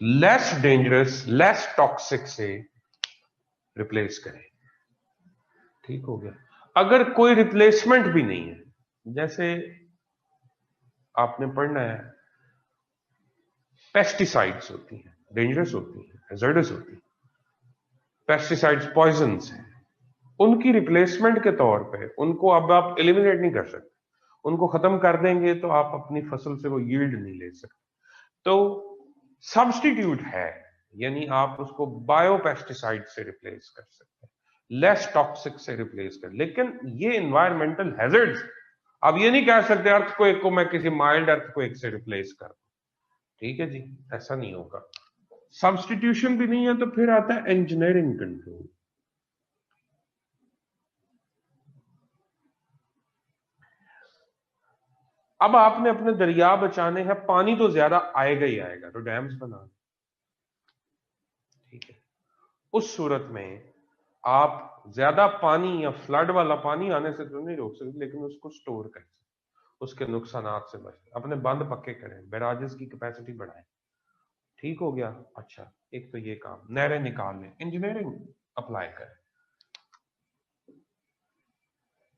लेस डेंजरस लेस टॉक्सिक से रिप्लेस करें। ठीक हो गया। अगर कोई रिप्लेसमेंट भी नहीं है, जैसे आपने पढ़ना है पेस्टिसाइड्स होती हैं, डेंजरस होती हैं, हैजर्डस होती हैं, पेस्टिसाइड्स पॉइजन्स हैं, उनकी रिप्लेसमेंट के तौर पे उनको अब आप एलिमिनेट नहीं कर सकते, उनको खत्म कर देंगे तो आप अपनी फसल से वो यील्ड नहीं ले सकते। तो सब्स्टिट्यूट है, यानी आप उसको बायोपेस्टिसाइड से रिप्लेस कर सकते हैं, लेस टॉक्सिक से रिप्लेस कर। लेकिन ये इन्वायरमेंटल हैजर्ड्स, आप ये नहीं कह सकते अर्थक्वेक को मैं किसी माइल्ड अर्थक्वेक से रिप्लेस कर दूं। ठीक है जी, ऐसा नहीं होगा। सब्स्टिट्यूशन भी नहीं है तो फिर आता है इंजीनियरिंग कंट्रोल। अब आपने अपने दरिया बचाने हैं, पानी तो ज्यादा आएगा ही आएगा, तो डैम्स बनाने। ठीक है, उस सूरत में आप ज्यादा पानी या फ्लड वाला पानी आने से तो नहीं रोक सकते, लेकिन उसको स्टोर कर सकते, उसके नुकसानात से बचते, अपने बंद पक्के करें, बैराजेस की कैपेसिटी बढ़ाएं। ठीक हो गया। अच्छा, एक तो ये काम, नहरें निकाल लें, इंजीनियरिंग अप्लाई करें।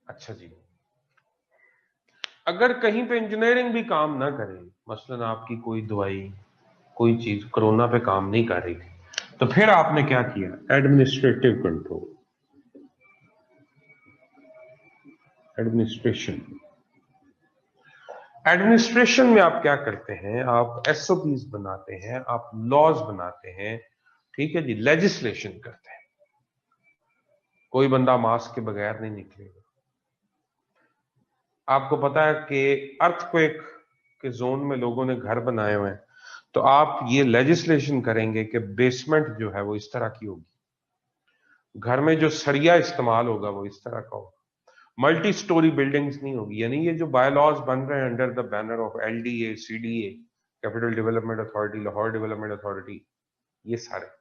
अच्छा जी, अगर कहीं पे इंजीनियरिंग भी काम ना करे, मसलन आपकी कोई दवाई कोई चीज कोरोना पे काम नहीं कर रही थी, तो फिर आपने क्या किया, एडमिनिस्ट्रेटिव कंट्रोल, एडमिनिस्ट्रेशन। एडमिनिस्ट्रेशन में आप क्या करते हैं, आप एसओपीज बनाते हैं, आप लॉज बनाते हैं। ठीक है जी, लेजिस्लेशन करते हैं, कोई बंदा मास्क के बगैर नहीं निकलेगा। आपको पता है कि अर्थक्वेक के जोन में लोगों ने घर बनाए हुए हैं, तो आप ये लेजिस्लेशन करेंगे कि बेसमेंट जो है वो इस तरह की होगी, घर में जो सरिया इस्तेमाल होगा वो इस तरह का होगा, मल्टी स्टोरी बिल्डिंग्स नहीं होगी। यानी ये जो बायलॉज बन रहे हैं under the banner of LDA, CDA, capital development authority, Lahore development authority, ये सारे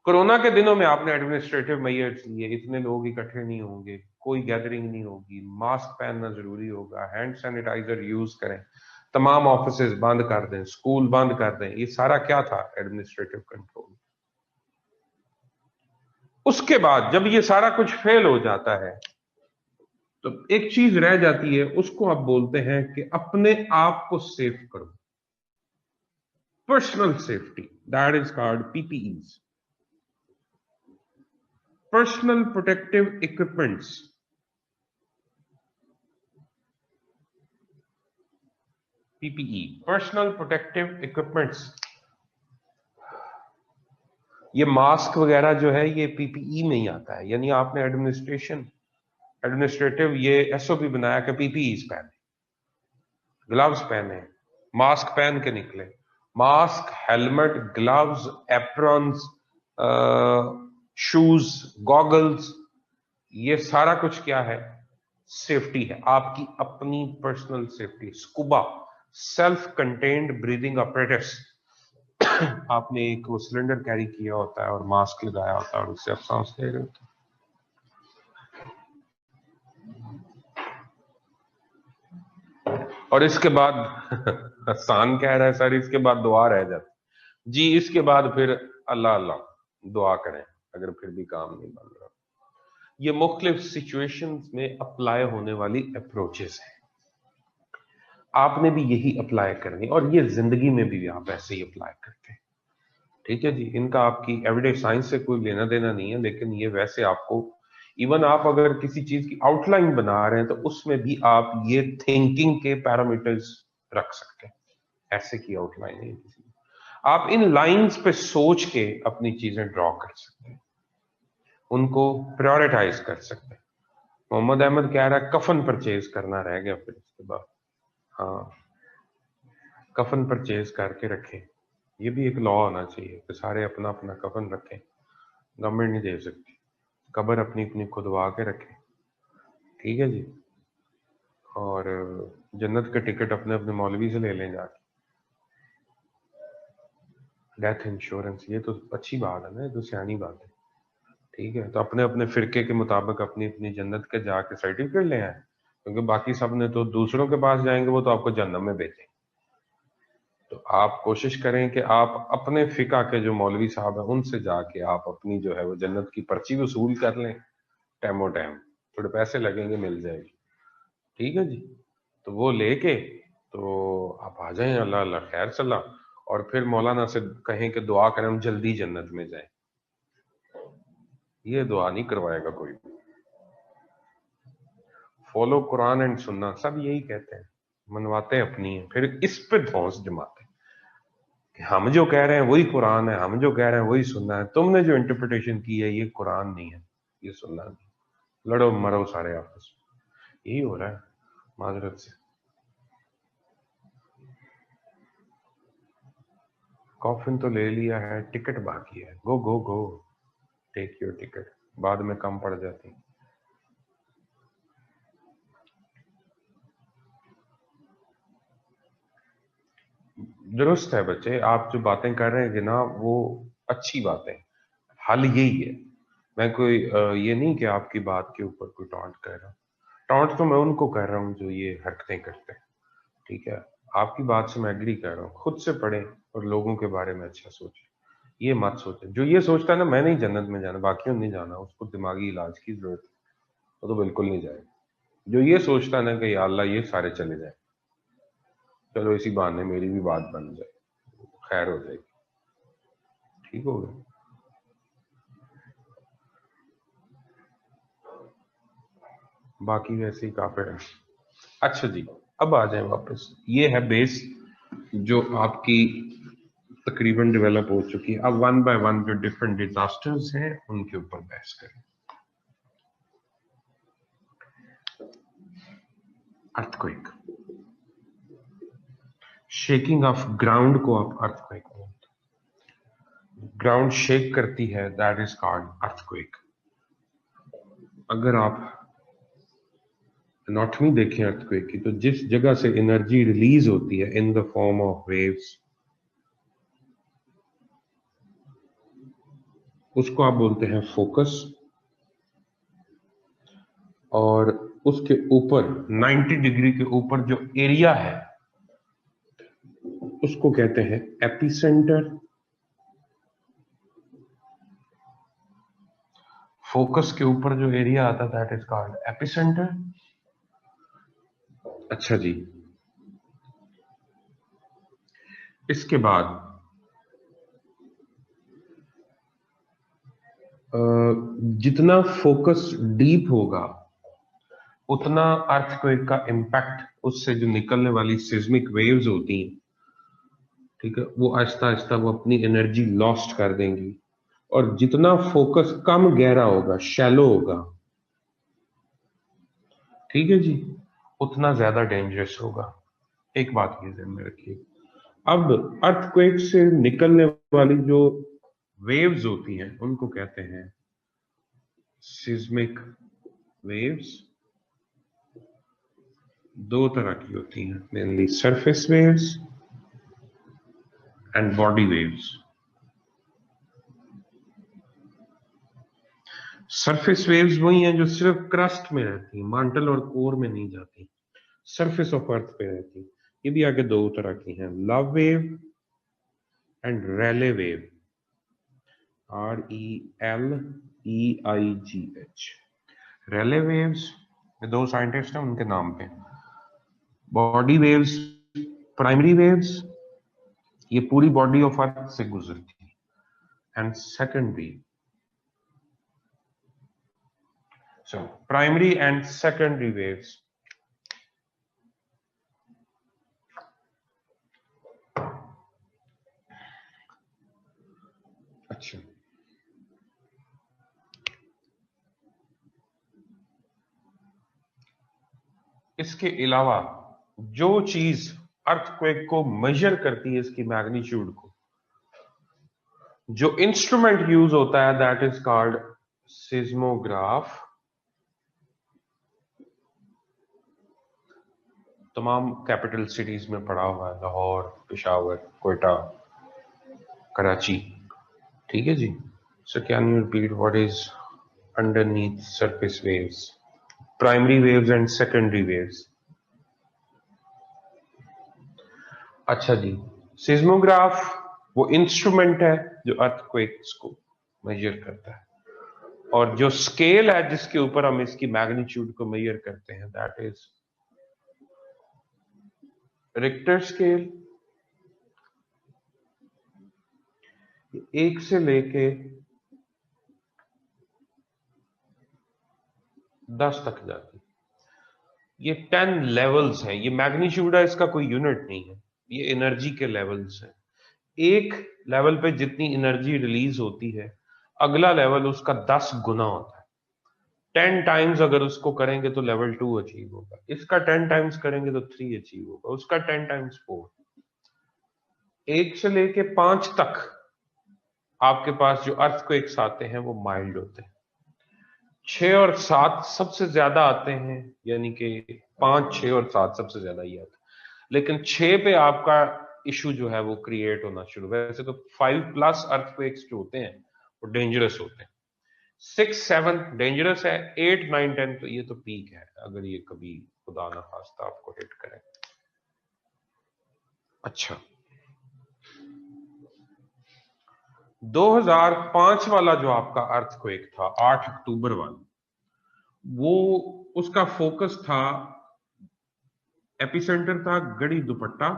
कोरोना के दिनों में आपने एडमिनिस्ट्रेटिव मेजर्स लिए, इतने लोग इकट्ठे नहीं होंगे, कोई गैदरिंग नहीं होगी, मास्क पहनना जरूरी होगा, हैंड सैनिटाइजर यूज करें, तमाम ऑफिसेज बंद कर दें, स्कूल बंद कर दें, ये सारा क्या था, एडमिनिस्ट्रेटिव कंट्रोल। उसके बाद जब ये सारा कुछ फेल हो जाता है तो एक चीज रह जाती है, उसको आप बोलते हैं कि अपने आप को सेफ करो, personal safety, that is called PPEs, personal protective equipments. PPE, personal protective equipments. ये मास्क वगैरह जो है ये पीपीई में ही आता है, यानी आपने एडमिनिस्ट्रेटिव ये एसओपी बनाया कि पीपीई पहने, ग्लव्स पहने, मास्क पहन के निकले, mask, helmet, gloves, aprons, shoes, goggles, ये सारा कुछ क्या है, सेफ्टी है, आपकी अपनी personal safety. Scuba, self contained breathing apparatus, आपने एक वो सिलेंडर कैरी किया होता है और मास्क लगाया होता है और उससे आप सांस ले रहे होते हैं। और इसके बाद आसान कह रहा है सर, इसके बाद दुआ रह जाती जी, इसके बाद फिर अल्लाह अल्लाह दुआ करें अगर फिर भी काम नहीं बन रहा। ये मुख्तलिफ सिचुएशंस में अप्लाई होने वाली अप्रोचेस हैं, आपने भी यही अप्लाई करनी, और ये जिंदगी में भी आप ऐसे ही अप्लाई करते हैं। ठीक है जी, इनका आपकी एवरीडे साइंस से कोई लेना देना नहीं है, लेकिन ये वैसे आपको, इवन आप अगर किसी चीज की आउटलाइन बना रहे हैं तो उसमें भी आप ये थिंकिंग के पैरामीटर्स रख सकते हैं, ऐसे की आउटलाइन है किसी, आप इन लाइंस पे सोच के अपनी चीजें ड्रॉ कर सकते हैं, उनको प्रायोरिटाइज कर सकते हैं। मोहम्मद अहमद कह रहा है कफन परचेज करना रह गया, फिर इसके बाद हाँ, कफन परचेज करके रखें, ये भी एक लॉ होना चाहिए कि सारे अपना अपना कफन रखें, गवर्नमेंट नहीं दे सकती, कब्र अपनी अपनी खुदवा के रखें। ठीक है जी, और जन्नत के टिकट अपने अपने मौलवी से ले लें जाके। डेथ इंश्योरेंस, ये तो अच्छी बात है ना, ये तो सियानी बात है। ठीक है, तो अपने अपने फिरके के मुताबिक अपनी अपनी जन्नत के जाके सर्टिफिकेट ले आए, क्योंकि बाकी सब ने तो दूसरों के पास जाएंगे, वो तो आपको जन्नत में भेजेंगे। तो आप कोशिश करें कि आप अपने फिका के जो मौलवी साहब हैं उनसे जाके आप अपनी जो है वो जन्नत की पर्ची वसूल कर लें। टाइमो टाइम थोड़े पैसे लगेंगे, मिल जाएगी। ठीक है जी। तो वो लेके तो आप आ जाएं, अल्लाह अल्लाह खैर सलाह। और फिर मौलाना से कहें कि दुआ करें हम जल्दी जन्नत में जाएं। ये दुआ नहीं करवाएगा कोई। फॉलो कुरान एंड सुन्ना, सब यही कहते हैं, मनवाते अपनी है, फिर इस पे धौंस जमाते हैं कि हम जो कह रहे हैं वही कुरान है, हम जो कह रहे हैं वही सुन्ना है, तुमने जो इंटरप्रिटेशन की है ये कुरान नहीं है, ये सुन्ना नहीं। लड़ो मरो सारे आपस में, यही हो रहा है माजरत से। कॉफिन तो ले लिया है, टिकट बाकी है। गो गो गो, टेक योर टिकट, बाद में कम पड़ जाती। दुरुस्त है बच्चे, आप जो बातें कर रहे हैं ना वो अच्छी बातें। हल यही है। मैं कोई ये नहीं कि आपकी बात के ऊपर कोई टॉन्ट कर रहा हूँ। टॉन्ट तो मैं उनको कर रहा हूँ जो ये हरकतें करते हैं। ठीक है, आपकी बात से मैं एग्री कर रहा हूँ। खुद से पढ़ें और लोगों के बारे में अच्छा सोचें। ये मत सोचें, जो ये सोचता है ना मैं नहीं जन्नत में जाना, बाकियों नहीं जाना, उसको दिमागी इलाज की जरूरत है, वो तो बिल्कुल नहीं जाएगा। जो ये सोचता है ना कि या अल्लाह ये सारे चले जाए, चलो इसी बहाने मेरी भी बात बन जाए, खैर हो जाएगी, ठीक हो गया। बाकी वैसे ही काफिर है। अच्छा जी, अब आ जाए वापस। ये है बेस जो आपकी तकरीबन डेवलप हो चुकी है। अब वन बाय वन जो डिफरेंट डिजास्टर्स हैं उनके ऊपर बहस करें। अर्थक्वेक, शेकिंग ऑफ ग्राउंड को आप अर्थक्वेक बोलते हैं। ग्राउंड शेक करती है, दैट इज कॉल्ड अर्थक्वेक। अगर आप एनाटॉमी देखें अर्थक्वेक की, तो जिस जगह से एनर्जी रिलीज होती है in the form of waves, उसको आप बोलते हैं फोकस। और उसके ऊपर 90 डिग्री के ऊपर जो एरिया है उसको कहते हैं एपिसेंटर। फोकस के ऊपर जो एरिया आता है दैट इज कॉल्ड एपिसेंटर। अच्छा जी, इसके बाद जितना फोकस डीप होगा उतना अर्थक्वेक का इम्पैक्ट, उससे जो निकलने वाली सिस्मिक वेव्स होती हैं, ठीक है, वो आहिस्ता आहिस्ता वो अपनी एनर्जी लॉस्ट कर देंगी। और जितना फोकस कम गहरा होगा, शैलो होगा, ठीक है जी, उतना ज्यादा डेंजरस होगा। एक बात ये ध्यान में रखिए। अब अर्थक्वेक से निकलने वाली जो वेव्स होती हैं उनको कहते हैं सिस्मिक वेव्स। दो तरह की होती हैं mainly, surface waves and body waves. Surface waves वही हैं जो सिर्फ क्रस्ट में रहती हैं, मांटल और कोर में नहीं जाती, सरफेस ऑफ अर्थ पे रहती। ये भी आगे दो तरह की हैं, love wave and Rayleigh wave. RELEIGH। Rayleigh waves, ये दो साइंटिस्ट हैं उनके नाम पे। बॉडी वेव्स, प्राइमरी वेव्स, ये पूरी बॉडी ऑफ अर्थ से गुजरती है। And secondary, so primary and secondary waves. अच्छा, इसके अलावा जो चीज अर्थक्वेक को मेजर करती है, इसकी मैग्नीट्यूड को, जो इंस्ट्रूमेंट यूज होता है दैट इज कॉल्ड सिस्मोग्राफ। तमाम कैपिटल सिटीज में पड़ा हुआ है, लाहौर, पेशावर, कोयटा, कराची। ठीक है जी। So can you repeat what is underneath surface waves, primary waves and secondary waves? अच्छा जी, सिस्मोग्राफ वो इंस्ट्रूमेंट है जो अर्थक्वेक्स को मेजर करता है, और जो स्केल है जिसके ऊपर हम इसकी मैग्नीट्यूड को मेजर करते हैं, दैट इज रिक्टर स्केल। 1 से लेके 10 तक जाती, ये 10 लेवल्स हैं। ये मैग्नीट्यूड है, इसका कोई यूनिट नहीं है, ये एनर्जी के लेवल्स हैं। एक लेवल पे जितनी एनर्जी रिलीज होती है, अगला लेवल उसका 10 गुना होता है। 10 टाइम्स अगर उसको करेंगे तो लेवल 2 अचीव होगा, इसका 10 टाइम्स करेंगे तो 3 अचीव होगा, उसका 10 टाइम्स 4। 1 से लेके 5 तक आपके पास जो अर्थक्वेक्स आते हैं वो माइल्ड होते हैं। 6 और 7 सबसे ज्यादा आते हैं, यानी कि 5, 6 और 7 सबसे ज्यादा ही आते हैं। लेकिन 6 पे आपका इशू जो है वो क्रिएट होना शुरू। वैसे तो 5+ अर्थक्वेक्स जो होते हैं वो डेंजरस होते हैं। 6, 7 डेंजरस है, 8, 9, 10 तो ये तो पीक है, अगर ये कभी खुदा ना खास्ता आपको हिट करे। अच्छा, 2005 वाला जो आपका अर्थक्वेक था, 8 अक्टूबर वाला, वो उसका फोकस था, एपिसेंटर था गड़ी दुपट्टा,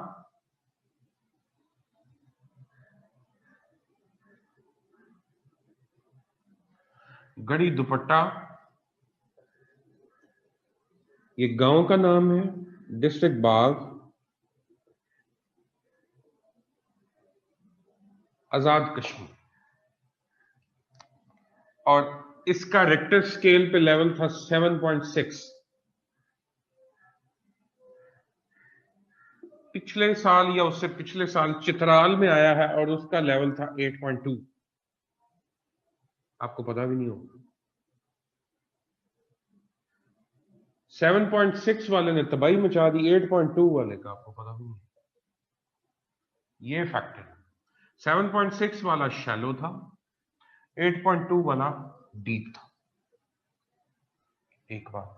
गड़ी दुपट्टा ये गांव का नाम है, डिस्ट्रिक्ट बाग, आजाद कश्मीर। और इसका रिक्टर स्केल पे लेवल था 7.6। पिछले साल या उससे पिछले साल चित्राल में आया है और उसका लेवल था 8.2। आपको पता भी नहीं होगा। 7.6 वाले ने तबाही मचा दी, 8.2 वाले का आपको पता भी नहीं। ये फैक्टर है। 7.6 वाला शैलो था, 8.2 वाला डीप था। एक बात,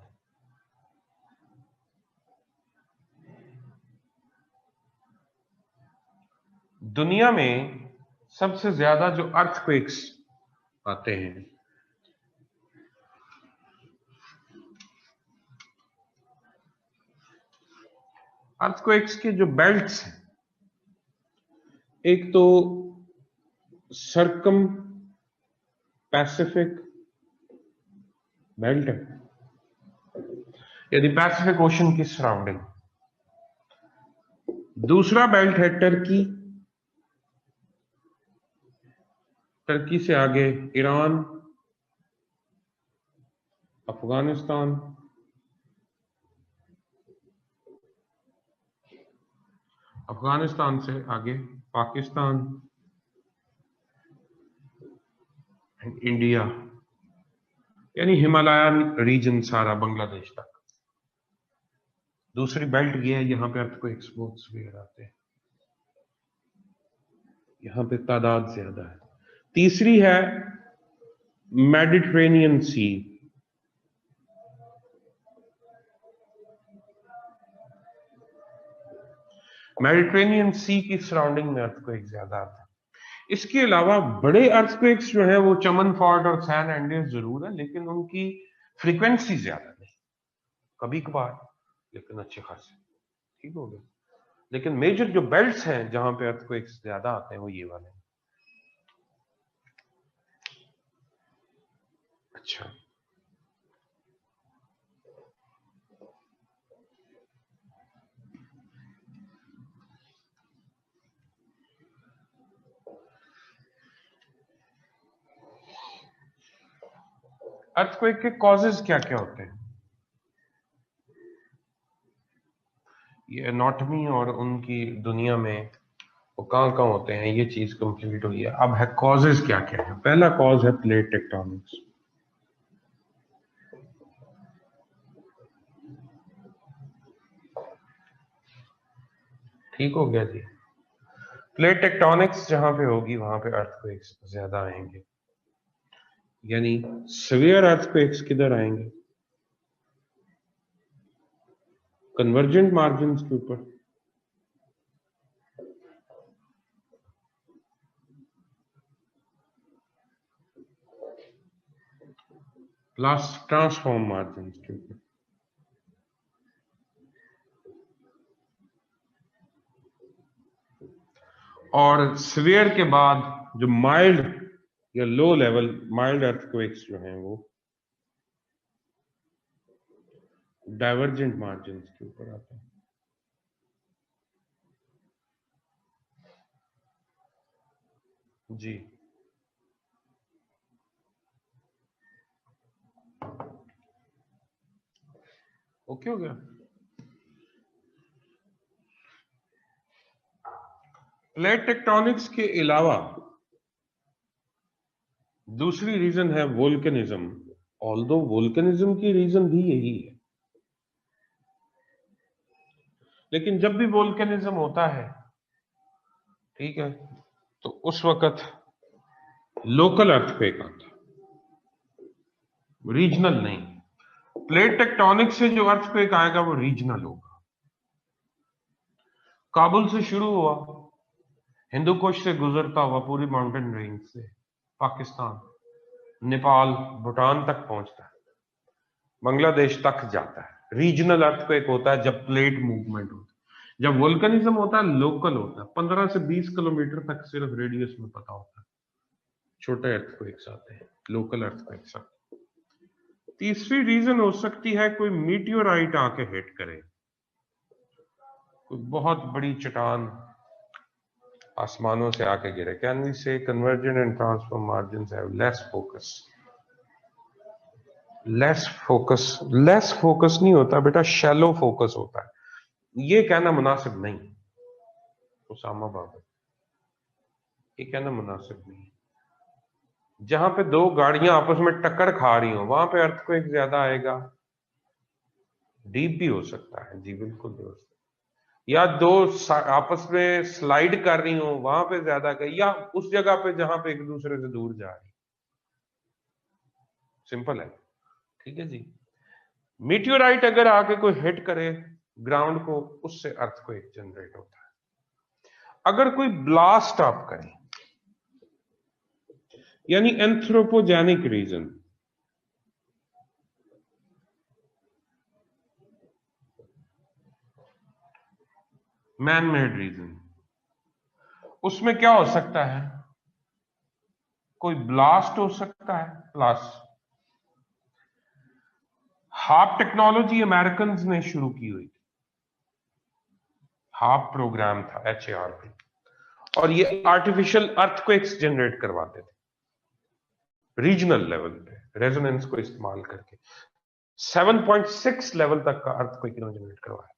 दुनिया में सबसे ज्यादा जो अर्थक्वेक्स आते हैं, अर्थक्वेक्स के जो बेल्ट्स हैं, एक तो सर्कम पैसिफिक बेल्ट है, यदि पैसिफिक ओशन की सराउंडिंग। दूसरा बेल्ट है टर्की, टर्की से आगे ईरान, अफगानिस्तान, अफगानिस्तान से आगे पाकिस्तान एंड इंडिया, यानी हिमालयन रीजन सारा बांग्लादेश तक। दूसरी बेल्ट ये है, यहां पे अर्थक्वेक्स बहुत सीवियर आते हैं, यहां पे तादाद ज्यादा है। तीसरी है मेडिटेरेनियन सी, मेडिटेरेनियन सी की सराउंडिंग में अर्थक्वेक ज्यादा आता है। इसके अलावा बड़े अर्थक्वेक्स जो है वो चमन फॉल्ट और सैन एंडियस जरूर है, लेकिन उनकी फ्रीक्वेंसी ज्यादा नहीं, कभी कभार, लेकिन अच्छे खासे ठीक हो गए। लेकिन मेजर जो बेल्ट्स हैं जहां पे अर्थक्वेक्स ज्यादा आते हैं वो ये वाले हैं। अच्छा, अर्थक्वेक के कॉजेज क्या क्या होते हैं? ये एनाटॉमी और उनकी दुनिया में वो कहां होते हैं, ये चीज कंप्लीट हुई है। अब है कॉजेज क्या क्या है। पहला कॉज है प्लेट टेक्टोनिक्स। ठीक हो गया जी। प्लेट टेक्टोनिक्स जहां पे होगी वहां पे अर्थक्वेक्स ज्यादा आएंगे, यानी सीवियर अर्थक्वेक्स किधर आएंगे? कन्वर्जेंट मार्जिन के ऊपर। प्लस ट्रांसफॉर्म मार्जिन के ऊपर। और सीवियर के बाद जो माइल्ड या लो लेवल माइल्ड अर्थक्वेक्स जो हैं वो डाइवर्जेंट मार्जिन के ऊपर आते हैं। जी ओके हो गया। प्लेट टेक्टोनिक्स के अलावा दूसरी रीजन है वोल्केनिज्म, ऑल्दो वोल्केनिज्म की रीजन भी यही है, लेकिन जब भी वोल्केनिज्म होता है, ठीक है, तो उस वक्त लोकल अर्थक्वेक आता है, रीजनल नहीं। प्लेट टेक्टोनिक्स से जो अर्थक्वेक आएगा वो रीजनल होगा। काबुल से शुरू हुआ, हिंदू कुश से गुजरता हुआ पूरी माउंटेन रेंज से पाकिस्तान, नेपाल, भूटान तक पहुंचता है, बांग्लादेश तक जाता है। रीजनल अर्थक्वेक होता है जब प्लेट मूवमेंट होता है। जब वोल्केनिज्म होता है लोकल होता है, 15 से 20 किलोमीटर तक सिर्फ रेडियस में पता होता है, छोटे अर्थक्वेक्स आते हैं, लोकल अर्थक्वेक्स आते हैं। तीसरी रीजन हो सकती है कोई मीटियोराइट आके हिट करे, कोई बहुत बड़ी चट्टान आसमानों से आके गिरे। कैन वी से convergent and transform margins have less focus? Less focus नहीं होता बेटा, शैलो फोकस होता है। ये कहना मुनासिब नहीं उसामा बाबर, ये कहना मुनासिब नहीं। जहां पे दो गाड़ियां आपस में टक्कर खा रही हो वहां पे अर्थक्वेक ज्यादा आएगा। डीप भी हो सकता है जी, बिल्कुल भी हो सकता है। या दो आपस में स्लाइड कर रही हो वहां पे ज्यादा का, या उस जगह पे जहां पे एक दूसरे से दूर जा रही। सिंपल है, ठीक है जी। मीटियोराइट अगर आके कोई हिट करे ग्राउंड को, उससे अर्थक्वेक जनरेट होता है। अगर कोई ब्लास्ट आप करें, यानी anthropogenic reason, man made reason, उसमें क्या हो सकता है? कोई ब्लास्ट हो सकता है, प्लस हार्प टेक्नोलॉजी अमेरिकन ने शुरू की हुई थी, हार्प प्रोग्राम था HARP, और ये आर्टिफिशियल अर्थक्वेक्स जनरेट करवाते थे रीजनल लेवल पे, रेजोनेंस को इस्तेमाल करके 7.6 लेवल तक का अर्थक्वेक इन्होंने जनरेट करवाया।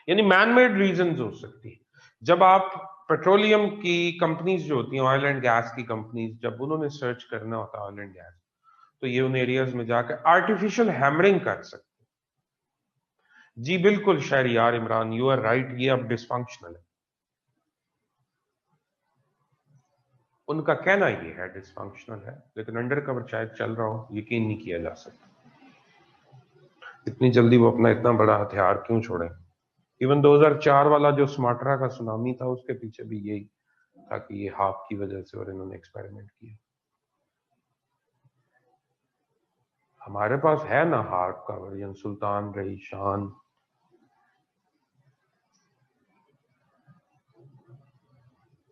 यानी मैन मेड रीजंस हो सकती है। जब आप पेट्रोलियम की कंपनीज जो होती हैं, ऑयल एंड गैस की कंपनीज, जब उन्होंने सर्च करना होता है ऑयल एंड गैस, तो ये उन एरियाज में जाकर आर्टिफिशियल हैमरिंग कर सकते हैं। जी बिल्कुल Shahryar Imran, you are right, ये अब डिसफंक्शनल है। उनका कहना ये है डिसफंक्शनल है, लेकिन अंडर कवर शायद चल रहा हो, यकीन नहीं किया जा सकता। इतनी जल्दी वो अपना इतना बड़ा हथियार क्यों छोड़े? इवन 2004 वाला जो स्मार्टरा का सुनामी था, उसके पीछे भी यही था कि ये हाफ की वजह से, और इन्होंने एक्सपेरिमेंट किया। हमारे पास है ना हार्प का वर्जन, सुल्तान रही शान।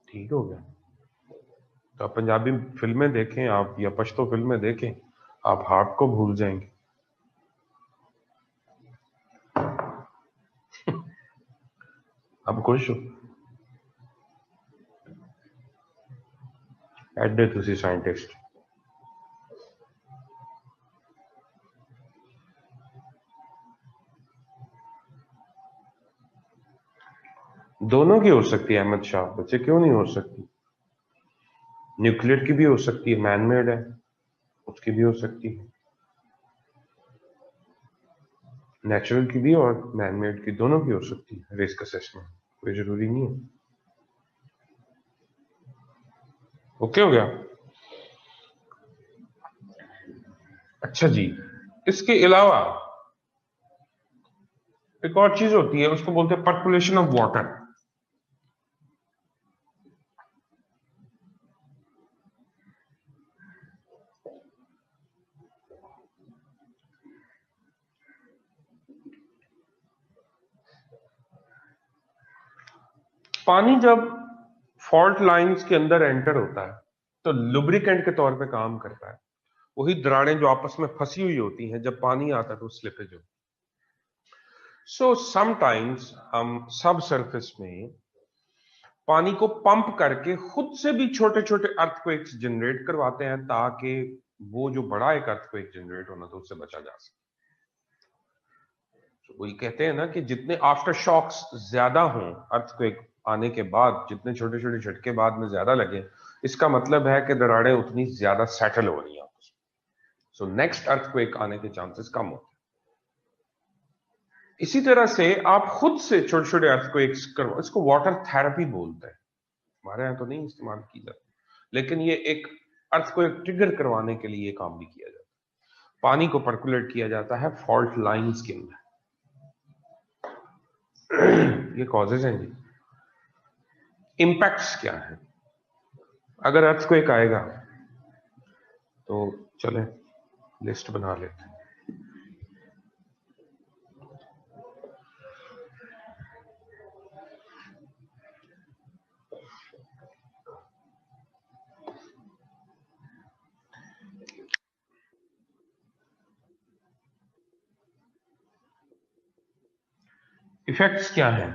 ठीक हो गया। तो आप पंजाबी फिल्में देखें आप, या पश्तो फिल्में देखें, आप हार्प को भूल जाएंगे। अब खुश हो? एडे तुसी साइंटिस्ट। दोनों की हो सकती है अहमद शाह, बच्चे क्यों नहीं हो सकती? न्यूक्लियर की भी हो सकती है, मैनमेड है, उसकी भी हो सकती है। नेचुरल की भी और मैनमेड की, दोनों की हो सकती है रिस्क असेसमेंट, कोई जरूरी नहीं है। ओके हो गया। अच्छा जी, इसके अलावा एक और चीज होती है, उसको बोलते हैं पर्कुलेशन ऑफ वाटर। पानी जब फॉल्ट लाइंस के अंदर एंटर होता है तो लुब्रिकेंट के तौर पे काम करता है। वही दरारें जो आपस में फंसी हुई होती हैं, जब पानी आता है तो स्लिपेज होती है। सो समटाइम्स हम सब सरफेस में पानी को पंप करके खुद से भी छोटे छोटे अर्थक्वेक्स जनरेट करवाते हैं, ताकि वो जो बड़ा एक अर्थक्वेक जनरेट होना तो उससे बचा जा सके। वही कहते हैं ना कि जितने आफ्टर शॉक्स ज्यादा हों अर्थक्वेक आने के बाद, जितने छोटे छोटे झटके बाद में ज्यादा लगे, इसका मतलब है कि दरारें उतनी ज्यादा सेटल हो रही हैं आपस में। सो नेक्स्ट अर्थक्वेक आने के चांसेस कम होते हैं। इसी तरह से आप खुद से छोटे छोटे अर्थक्वेक्स करो, इसको वाटर थेरेपी बोलते हैं। हमारे यहाँ तो नहीं इस्तेमाल की जाती, लेकिन ये एक अर्थक्वेक ट्रिगर करवाने के लिए काम भी किया जाता है। पानी को पर्कुलेट किया जाता है फॉल्ट लाइंस के अंदर। ये कॉजेज हैं जी। इंपैक्ट्स क्या है अगर अर्थक्वेक आएगा, तो चले लिस्ट बना लेते हैं। इफेक्ट्स क्या है?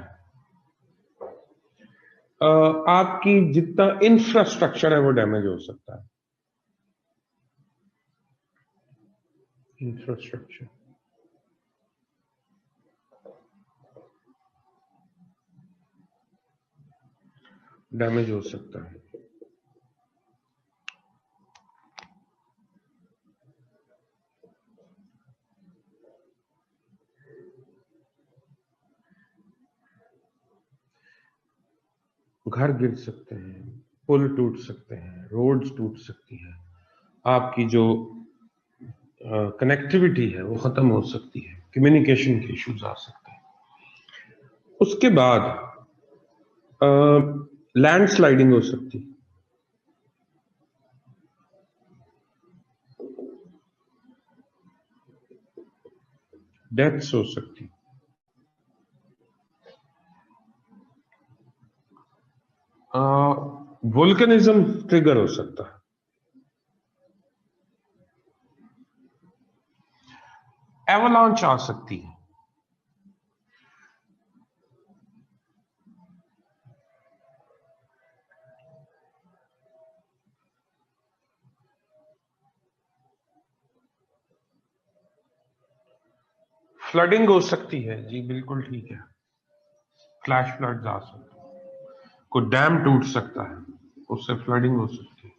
आपकी जितना इंफ्रास्ट्रक्चर है वो डैमेज हो सकता है। इंफ्रास्ट्रक्चर डैमेज हो सकता है। घर गिर सकते हैं, पुल टूट सकते हैं, रोड्स टूट सकती हैं, आपकी जो कनेक्टिविटी है वो खत्म हो सकती है, कम्युनिकेशन के इश्यूज आ सकते हैं। उसके बाद लैंडस्लाइडिंग हो सकती है, डेथ्स हो सकती, वोल्केनिज्म ट्रिगर हो सकता है, एवलांच आ सकती है, फ्लडिंग हो सकती है। जी बिल्कुल ठीक है, फ्लैश फ्लड्स आ सकते हैं, कोई डैम टूट सकता है, उससे फ्लडिंग हो सकती है।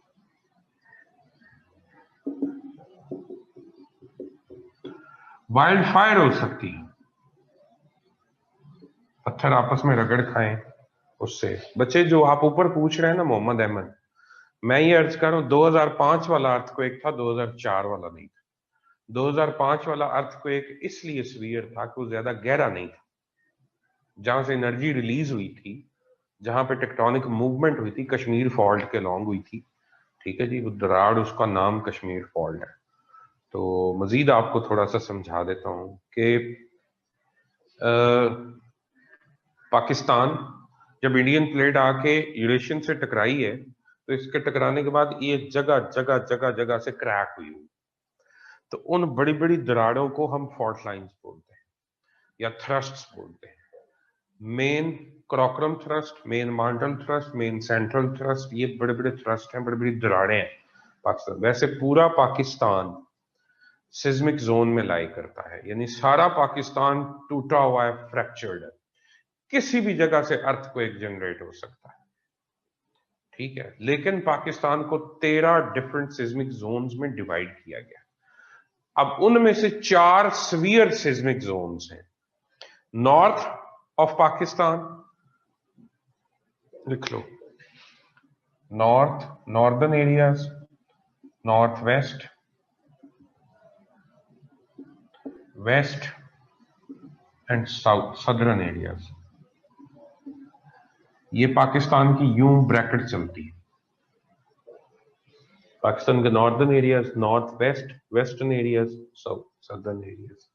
वाइल्ड फायर हो सकती है, पत्थर आपस में रगड़ खाएं उससे बच्चे। जो आप ऊपर पूछ रहे हैं ना मोहम्मद अहमद, मैं ये अर्ज कर रहा हूं 2005 वाला अर्थक्वेक था, 2004 वाला नहीं था। 2005 वाला अर्थक्वेक इसलिए सीवियर था कि वो ज्यादा गहरा नहीं था, जहां से एनर्जी रिलीज हुई थी, जहां पे टेक्टोनिक मूवमेंट हुई थी, कश्मीर फॉल्ट के लॉन्ग हुई थी। ठीक है जी, वो दराड़ उसका नाम कश्मीर फॉल्ट है। तो मजीद आपको थोड़ा सा समझा देता हूं कि पाकिस्तान जब इंडियन प्लेट आके यूरेशियन से टकराई है, तो इसके टकराने के बाद ये जगह जगह जगह जगह से क्रैक हुई। तो उन बड़ी बड़ी दरारों को हम फॉल्ट लाइंस बोलते हैं या थ्रस्ट्स बोलते हैं। Main Karakoram thrust, main mantle thrust, main central thrust, ये बड़े बड़े थ्रस्ट हैं, बड़ी बड़ी दरारें हैं पाकिस्तान। वैसे पूरा पाकिस्तान सिस्मिक जोन में लाई करता है, यानी सारा पाकिस्तान टूटा हुआ है, फ्रैक्चर्ड है, किसी भी जगह से अर्थक्वेक जनरेट हो सकता है। ठीक है, लेकिन पाकिस्तान को 13 डिफरेंट सिस्मिक जोन्स में डिवाइड किया गया। अब उनमें से 4 सीवियर सिस्मिक जोन्स हैं। नॉर्थ ऑफ पाकिस्तान, लिख लो, northern areas, north west, west and south, southern areas. ये पाकिस्तान की यूं ब्रैकेट चलती है। पाकिस्तान के northern areas, north west, western areas, south, southern areas.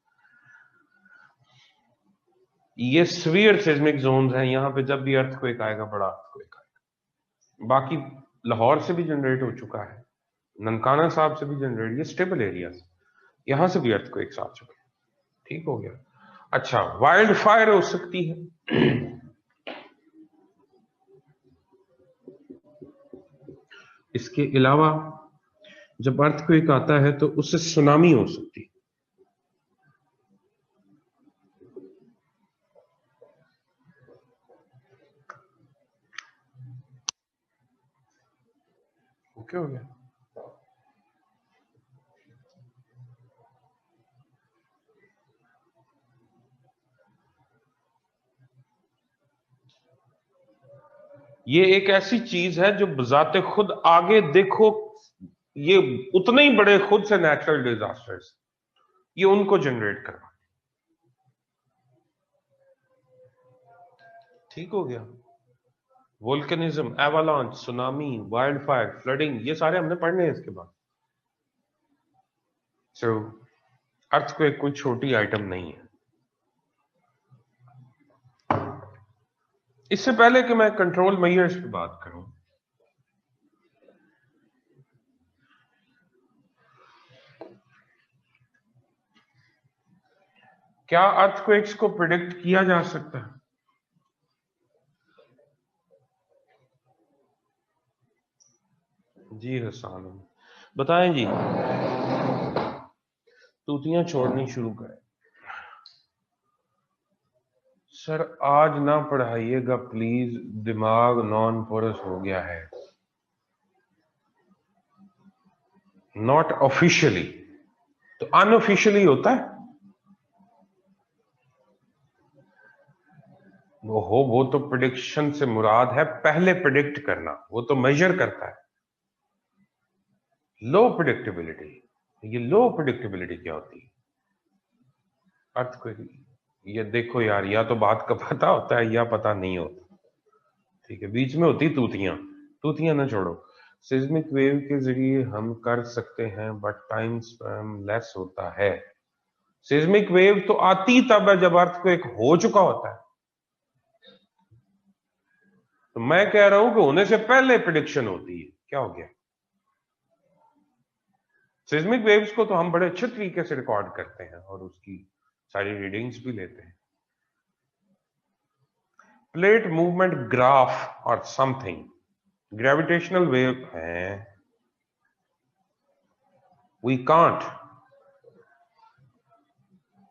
ये सीवियर सिस्मिक जोन्स हैं। यहां पे जब भी अर्थक्वेक आएगा, बड़ा अर्थक्वेक आएगा। बाकी लाहौर से भी जनरेट हो चुका है, ननकाना साहब से भी जनरेट, ये स्टेबल एरियाज, यहां से भी अर्थक्वेक्स आ चुके हैं। ठीक हो गया। अच्छा, वाइल्ड फायर हो सकती है। इसके अलावा जब अर्थक्वेक आता है तो उससे सुनामी हो सकती है। ओके हो गया। ये एक ऐसी चीज है जो बजाते खुद, आगे देखो, ये उतने ही बड़े खुद से नेचुरल डिजास्टर्स, ये उनको जनरेट करवा। ठीक हो गया। Volcanism, avalanche, tsunami, wild fire, flooding, ये सारे हमने पढ़ने हैं इसके बाद। सो अर्थक्वेक कोई छोटी आइटम नहीं है। इससे पहले कि मैं कंट्रोल मेजर्स पे बात करूं, क्या अर्थक्वेक्स को प्रिडिक्ट किया जा सकता है? जी हसान, बताएं जी। तूतियां छोड़नी शुरू करें। सर आज ना पढ़ाइएगा प्लीज, दिमाग नॉन पोरस हो गया है। नॉट ऑफिशियली, तो अनऑफिशियली होता है। वो तो प्रिडिक्शन से मुराद है पहले प्रिडिक्ट करना, वो तो मेजर करता है। लो प्रिडिक्टेबिलिटी, ये लो प्रिडिक्टेबिलिटी क्या होती है? अर्थक्वेक, ये देखो यार, या तो बात का पता होता है या पता नहीं होता। ठीक है, बीच में होती तूतियां। तूतियां ना छोड़ो। सिस्मिक वेव के जरिए हम कर सकते हैं, बट टाइम स्पैन लेस होता है। सिस्मिक वेव तो आती तब है जब अर्थक्वेक हो चुका होता है। तो मैं कह रहा हूं कि होने से पहले प्रिडिक्शन होती है। क्या हो गया? सिस्मिक वेव्स को तो हम बड़े अच्छे तरीके से रिकॉर्ड करते हैं और उसकी सारी रीडिंग्स भी लेते हैं। प्लेट मूवमेंट ग्राफ और समथिंग, ग्रेविटेशनल वेव है, we can't,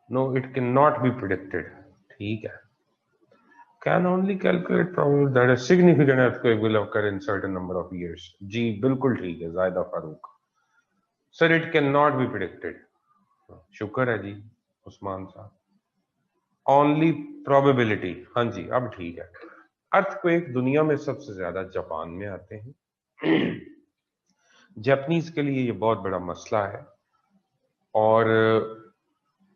know it can not be predicted. ठीक है। Can only calculate probability that a significant earthquake will occur in certain number of years। जी बिल्कुल ठीक है जायदा Farooq sir, it can not be predicted. शुक्र है जी उस्मान साहब। ओनली प्रोबेबिलिटी, हाँ जी अब ठीक है। अर्थक्वेक दुनिया में सबसे ज्यादा जापान में आते हैं। जापानीज के लिए ये बहुत बड़ा मसला है, और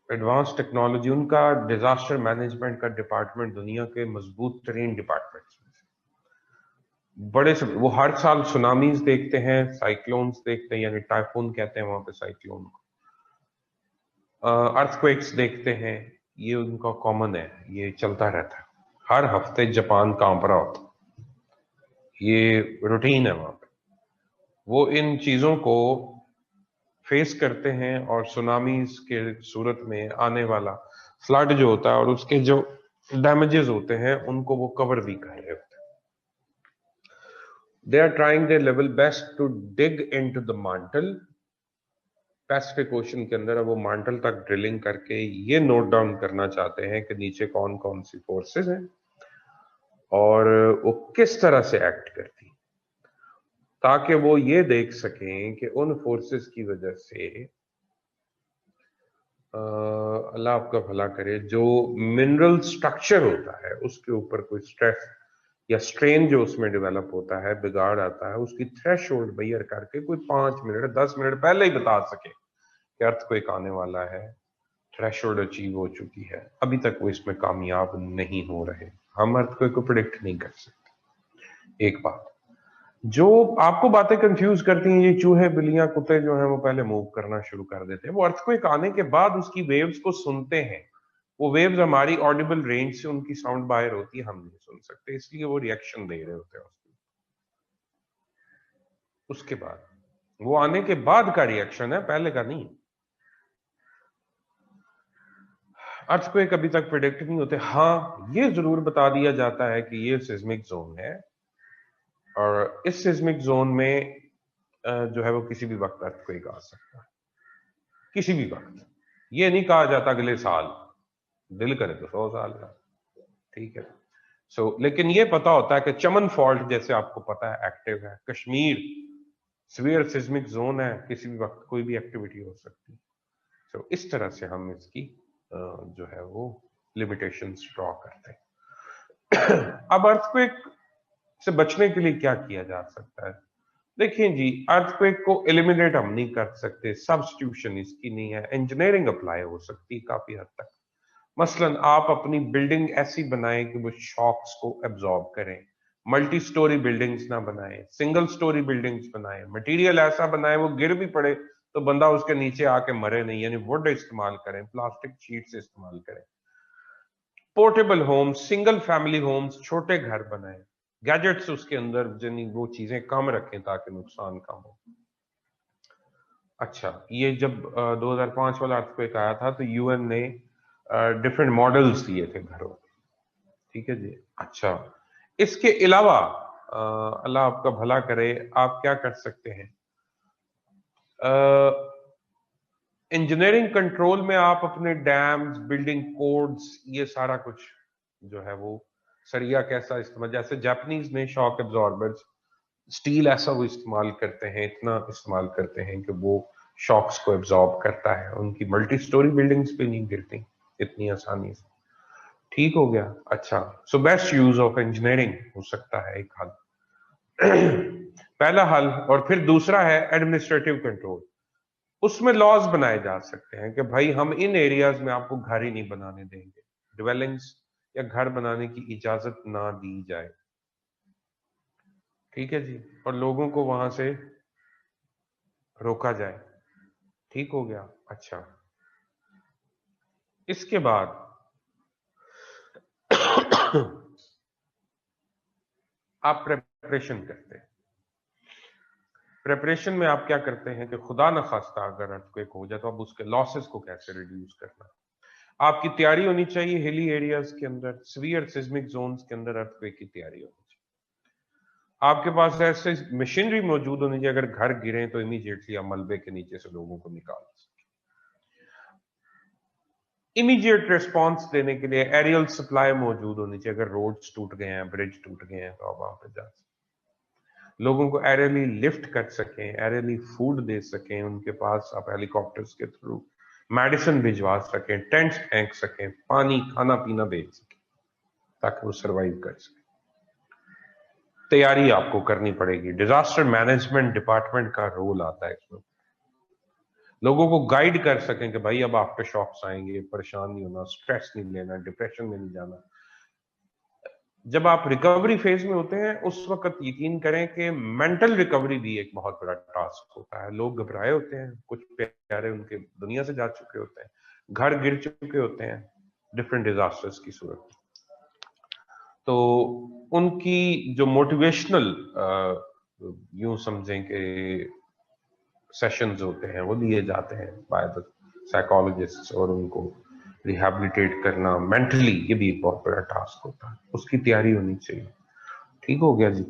एडवांस टेक्नोलॉजी, उनका डिजास्टर मैनेजमेंट का डिपार्टमेंट दुनिया के मजबूत तरीन डिपार्टमेंट्स में से बड़े से, वो हर साल सुनामीज देखते हैं, साइक्लोन्स देखते हैं, यानी टाइफून कहते हैं वहां पे साइक्लोन को, अर्थक्वेक्स देखते हैं। ये उनका कॉमन है, ये चलता रहता है। हर हफ्ते जापान कांप रहा होता, ये रूटीन है वहां पे। वो इन चीजों को फेस करते हैं, और सुनामीज के सूरत में आने वाला फ्लड जो होता है और उसके जो डैमेजेस होते हैं उनको वो कवर भी कर रहे होते हैं। They are trying their level best to dig into the mantle. Pacific ocean के अंदर वो मांटल तक ड्रिलिंग करके ये नोट डाउन करना चाहते हैं कि नीचे कौन कौन सी फोर्सेस हैं और वो किस तरह से एक्ट करती, ताकि वो ये देख सकें कि उन फोर्सेस की वजह से अल्लाह आपका भला करे, जो मिनरल स्ट्रक्चर होता है उसके ऊपर कोई स्ट्रेस या स्ट्रेन जो उसमें डेवलप होता है, बिगाड़ आता है, उसकी थ्रेशोल्ड बेयर करके कोई 5 मिनट 10 मिनट पहले ही बता सके कि अर्थक्वेक आने वाला है, थ्रेशोल्ड अचीव हो चुकी है, अभी तक वो इसमें कामयाब नहीं हो रहे। हम अर्थक्वेक को प्रिडिक्ट नहीं कर सकते। एक बात जो आपको बातें कंफ्यूज करती हैं, ये चूहे बिल्लियां कुत्ते जो हैं वो पहले मूव करना शुरू कर देते हैं, वो अर्थक्वेक आने के बाद उसकी वेव्स को सुनते हैं। वो वेव्स हमारी ऑडिबल रेंज से उनकी साउंड बाहर होती है, हम नहीं सुन सकते, इसलिए वो रिएक्शन दे रहे होते हैं उसके बाद। वो आने के बाद का रिएक्शन है, पहले का नहीं। अर्थक्वेक अभी तक प्रिडिक्ट नहीं होते। हाँ, ये जरूर बता दिया जाता है कि ये सिस्मिक जोन है और इस सिस्मिक जोन में जो है वो किसी भी वक्त अर्थक्वेक आ सकता है, किसी भी वक्त। ये नहीं कहा जाता अगले साल, दिल करे तो 100 साल का, ठीक है। लेकिन ये पता होता है कि चमन फॉल्ट जैसे आपको पता है एक्टिव है, कश्मीर सीवियर सिस्मिक जोन है, किसी भी वक्त कोई भी एक्टिविटी हो सकती है। इस तरह से हम इसकी जो है वो लिमिटेशंस ड्रॉ करते हैं। अब अर्थक्वेक से बचने के लिए क्या किया जा सकता है? देखिए जी, अर्थक्वेक को एलिमिनेट हम नहीं कर सकते, सब्स्टिट्यूशन इसकी नहीं है, इंजीनियरिंग अप्लाई हो सकती है काफी हद तक। मसलन आप अपनी बिल्डिंग ऐसी बनाएं कि वो शॉक्स को एब्जॉर्ब करें, मल्टी स्टोरी बिल्डिंग्स ना बनाएं, सिंगल स्टोरी बिल्डिंग्स बनाएं, मटेरियल ऐसा बनाएं वो गिर भी पड़े तो बंदा उसके नीचे आके मरे नहीं, यानी वुड इस्तेमाल करें, प्लास्टिक शीट्स इस्तेमाल करें। Portable homes, single family homes, छोटे घर बनाएं, गैजेट्स उसके अंदर यानी वो चीजें कम रखें ताकि नुकसान कम हो। अच्छा, ये जब 2005 वाला अर्थक्वेक आया था तो यूएन ने डिफरेंट मॉडल्स दिए थे घरों, ठीक है जी। अच्छा, इसके अलावा अल्लाह आपका भला करे, आप क्या कर सकते हैं? इंजीनियरिंग कंट्रोल में आप अपने डैम्स, बिल्डिंग कोड्स, ये सारा कुछ जो है वो सरिया कैसा इस्तेमाल, जैसे जापानीज ने शॉक एब्जॉर्बर्स, स्टील ऐसा वो इस्तेमाल करते हैं, इतना इस्तेमाल करते हैं कि वो शॉक्स को एब्जॉर्ब करता है, उनकी मल्टी स्टोरी बिल्डिंग्स पे नहीं गिरती इतनी आसानी से। ठीक हो गया। अच्छा, so best use of engineering हो सकता है एक हल। पहला हल। और फिर दूसरा है एडमिनिस्ट्रेटिव कंट्रोल। उसमें लॉज बनाए जा सकते हैं कि भाई हम इन एरियाज में आपको घर ही नहीं बनाने देंगे, डिवेलिंग्स या घर बनाने की इजाजत ना दी जाए, ठीक है जी, और लोगों को वहां से रोका जाए। ठीक हो गया। अच्छा, इसके बाद आप प्रेपरेशन करते हैं। प्रेपरेशन में आप क्या करते हैं कि खुदा न खास्ता अगर अर्थक्वेक हो जाए तो आप उसके लॉसेस को कैसे रिड्यूस करना। आपकी तैयारी होनी चाहिए हिली एरियाज के अंदर, सीवियर सिस्मिक जोन्स के अंदर अर्थक्वेक की तैयारी होनी चाहिए। आपके पास ऐसे मशीनरी मौजूद होनी चाहिए, अगर घर गिरे तो इमीडिएटली आप मलबे के नीचे से लोगों को निकाल सकें। इमीडिएट रिस्पांस देने के लिए एरियल सप्लाई मौजूद होनी चाहिए, अगर रोड्स टूट गए हैं, ब्रिज टूट गए हैं तो आप वहां पे जा सकते, लोगों को एरियली लिफ्ट कर सकें, एरियली फूड दे सकें, उनके पास आप हेलीकॉप्टर्स के थ्रू मेडिसिन भिजवा सकें, टेंट्स फेंक सकें, पानी खाना पीना भेज सकें ताकि वो सरवाइव कर सकें। तैयारी आपको करनी पड़ेगी, डिजास्टर मैनेजमेंट डिपार्टमेंट का रोल आता है इसमें, लोगों को गाइड कर सकें कि भाई अब आफ्टर शॉक्स आएंगे, परेशान नहीं होना, स्ट्रेस नहीं लेना, डिप्रेशन में नहीं जाना। जब आप रिकवरी फेज में होते हैं उस वक्त यकीन करें कि मेंटल रिकवरी भी एक बहुत बड़ा टास्क होता है। लोग घबराए होते हैं, कुछ प्यारे उनके दुनिया से जा चुके होते हैं, घर गिर चुके होते हैं डिफरेंट डिजास्टर्स की सूरत में, तो उनकी जो मोटिवेशनल यूं समझें कि सेशंस होते हैं वो दिए जाते हैं बाय द साइकोलॉजिस्ट, और उनको रिहैबिलिटेट करना मेंटली ये भी एक बहुत बड़ा टास्क होता है, उसकी तैयारी होनी चाहिए। ठीक हो गया जी।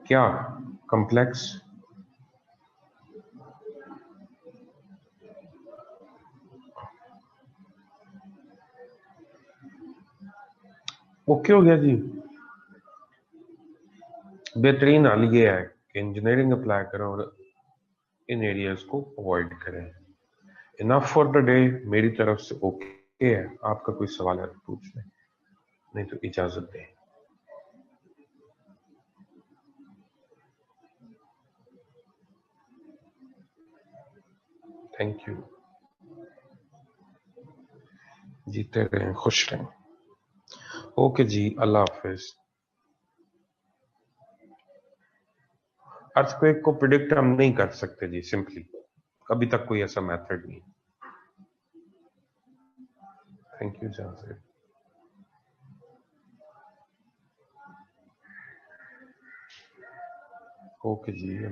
क्या कॉम्प्लेक्स? ओके हो गया जी। बेहतरीन हाल ये है कि इंजीनियरिंग अप्लाई करो और इन एरियाज को अवॉइड करें। इनफ फॉर द डे मेरी तरफ से ओके है। आपका कोई सवाल है तो पूछ लें, नहीं तो इजाजत दें। Thank you. जीते रहें, खुश रहें। ओके जी, अल्लाह हाफिज। अर्थक्वेक को प्रिडिक्ट हम नहीं कर सकते जी, सिंपली अभी तक कोई ऐसा मेथड नहीं। Thank you Javed. Okay ji.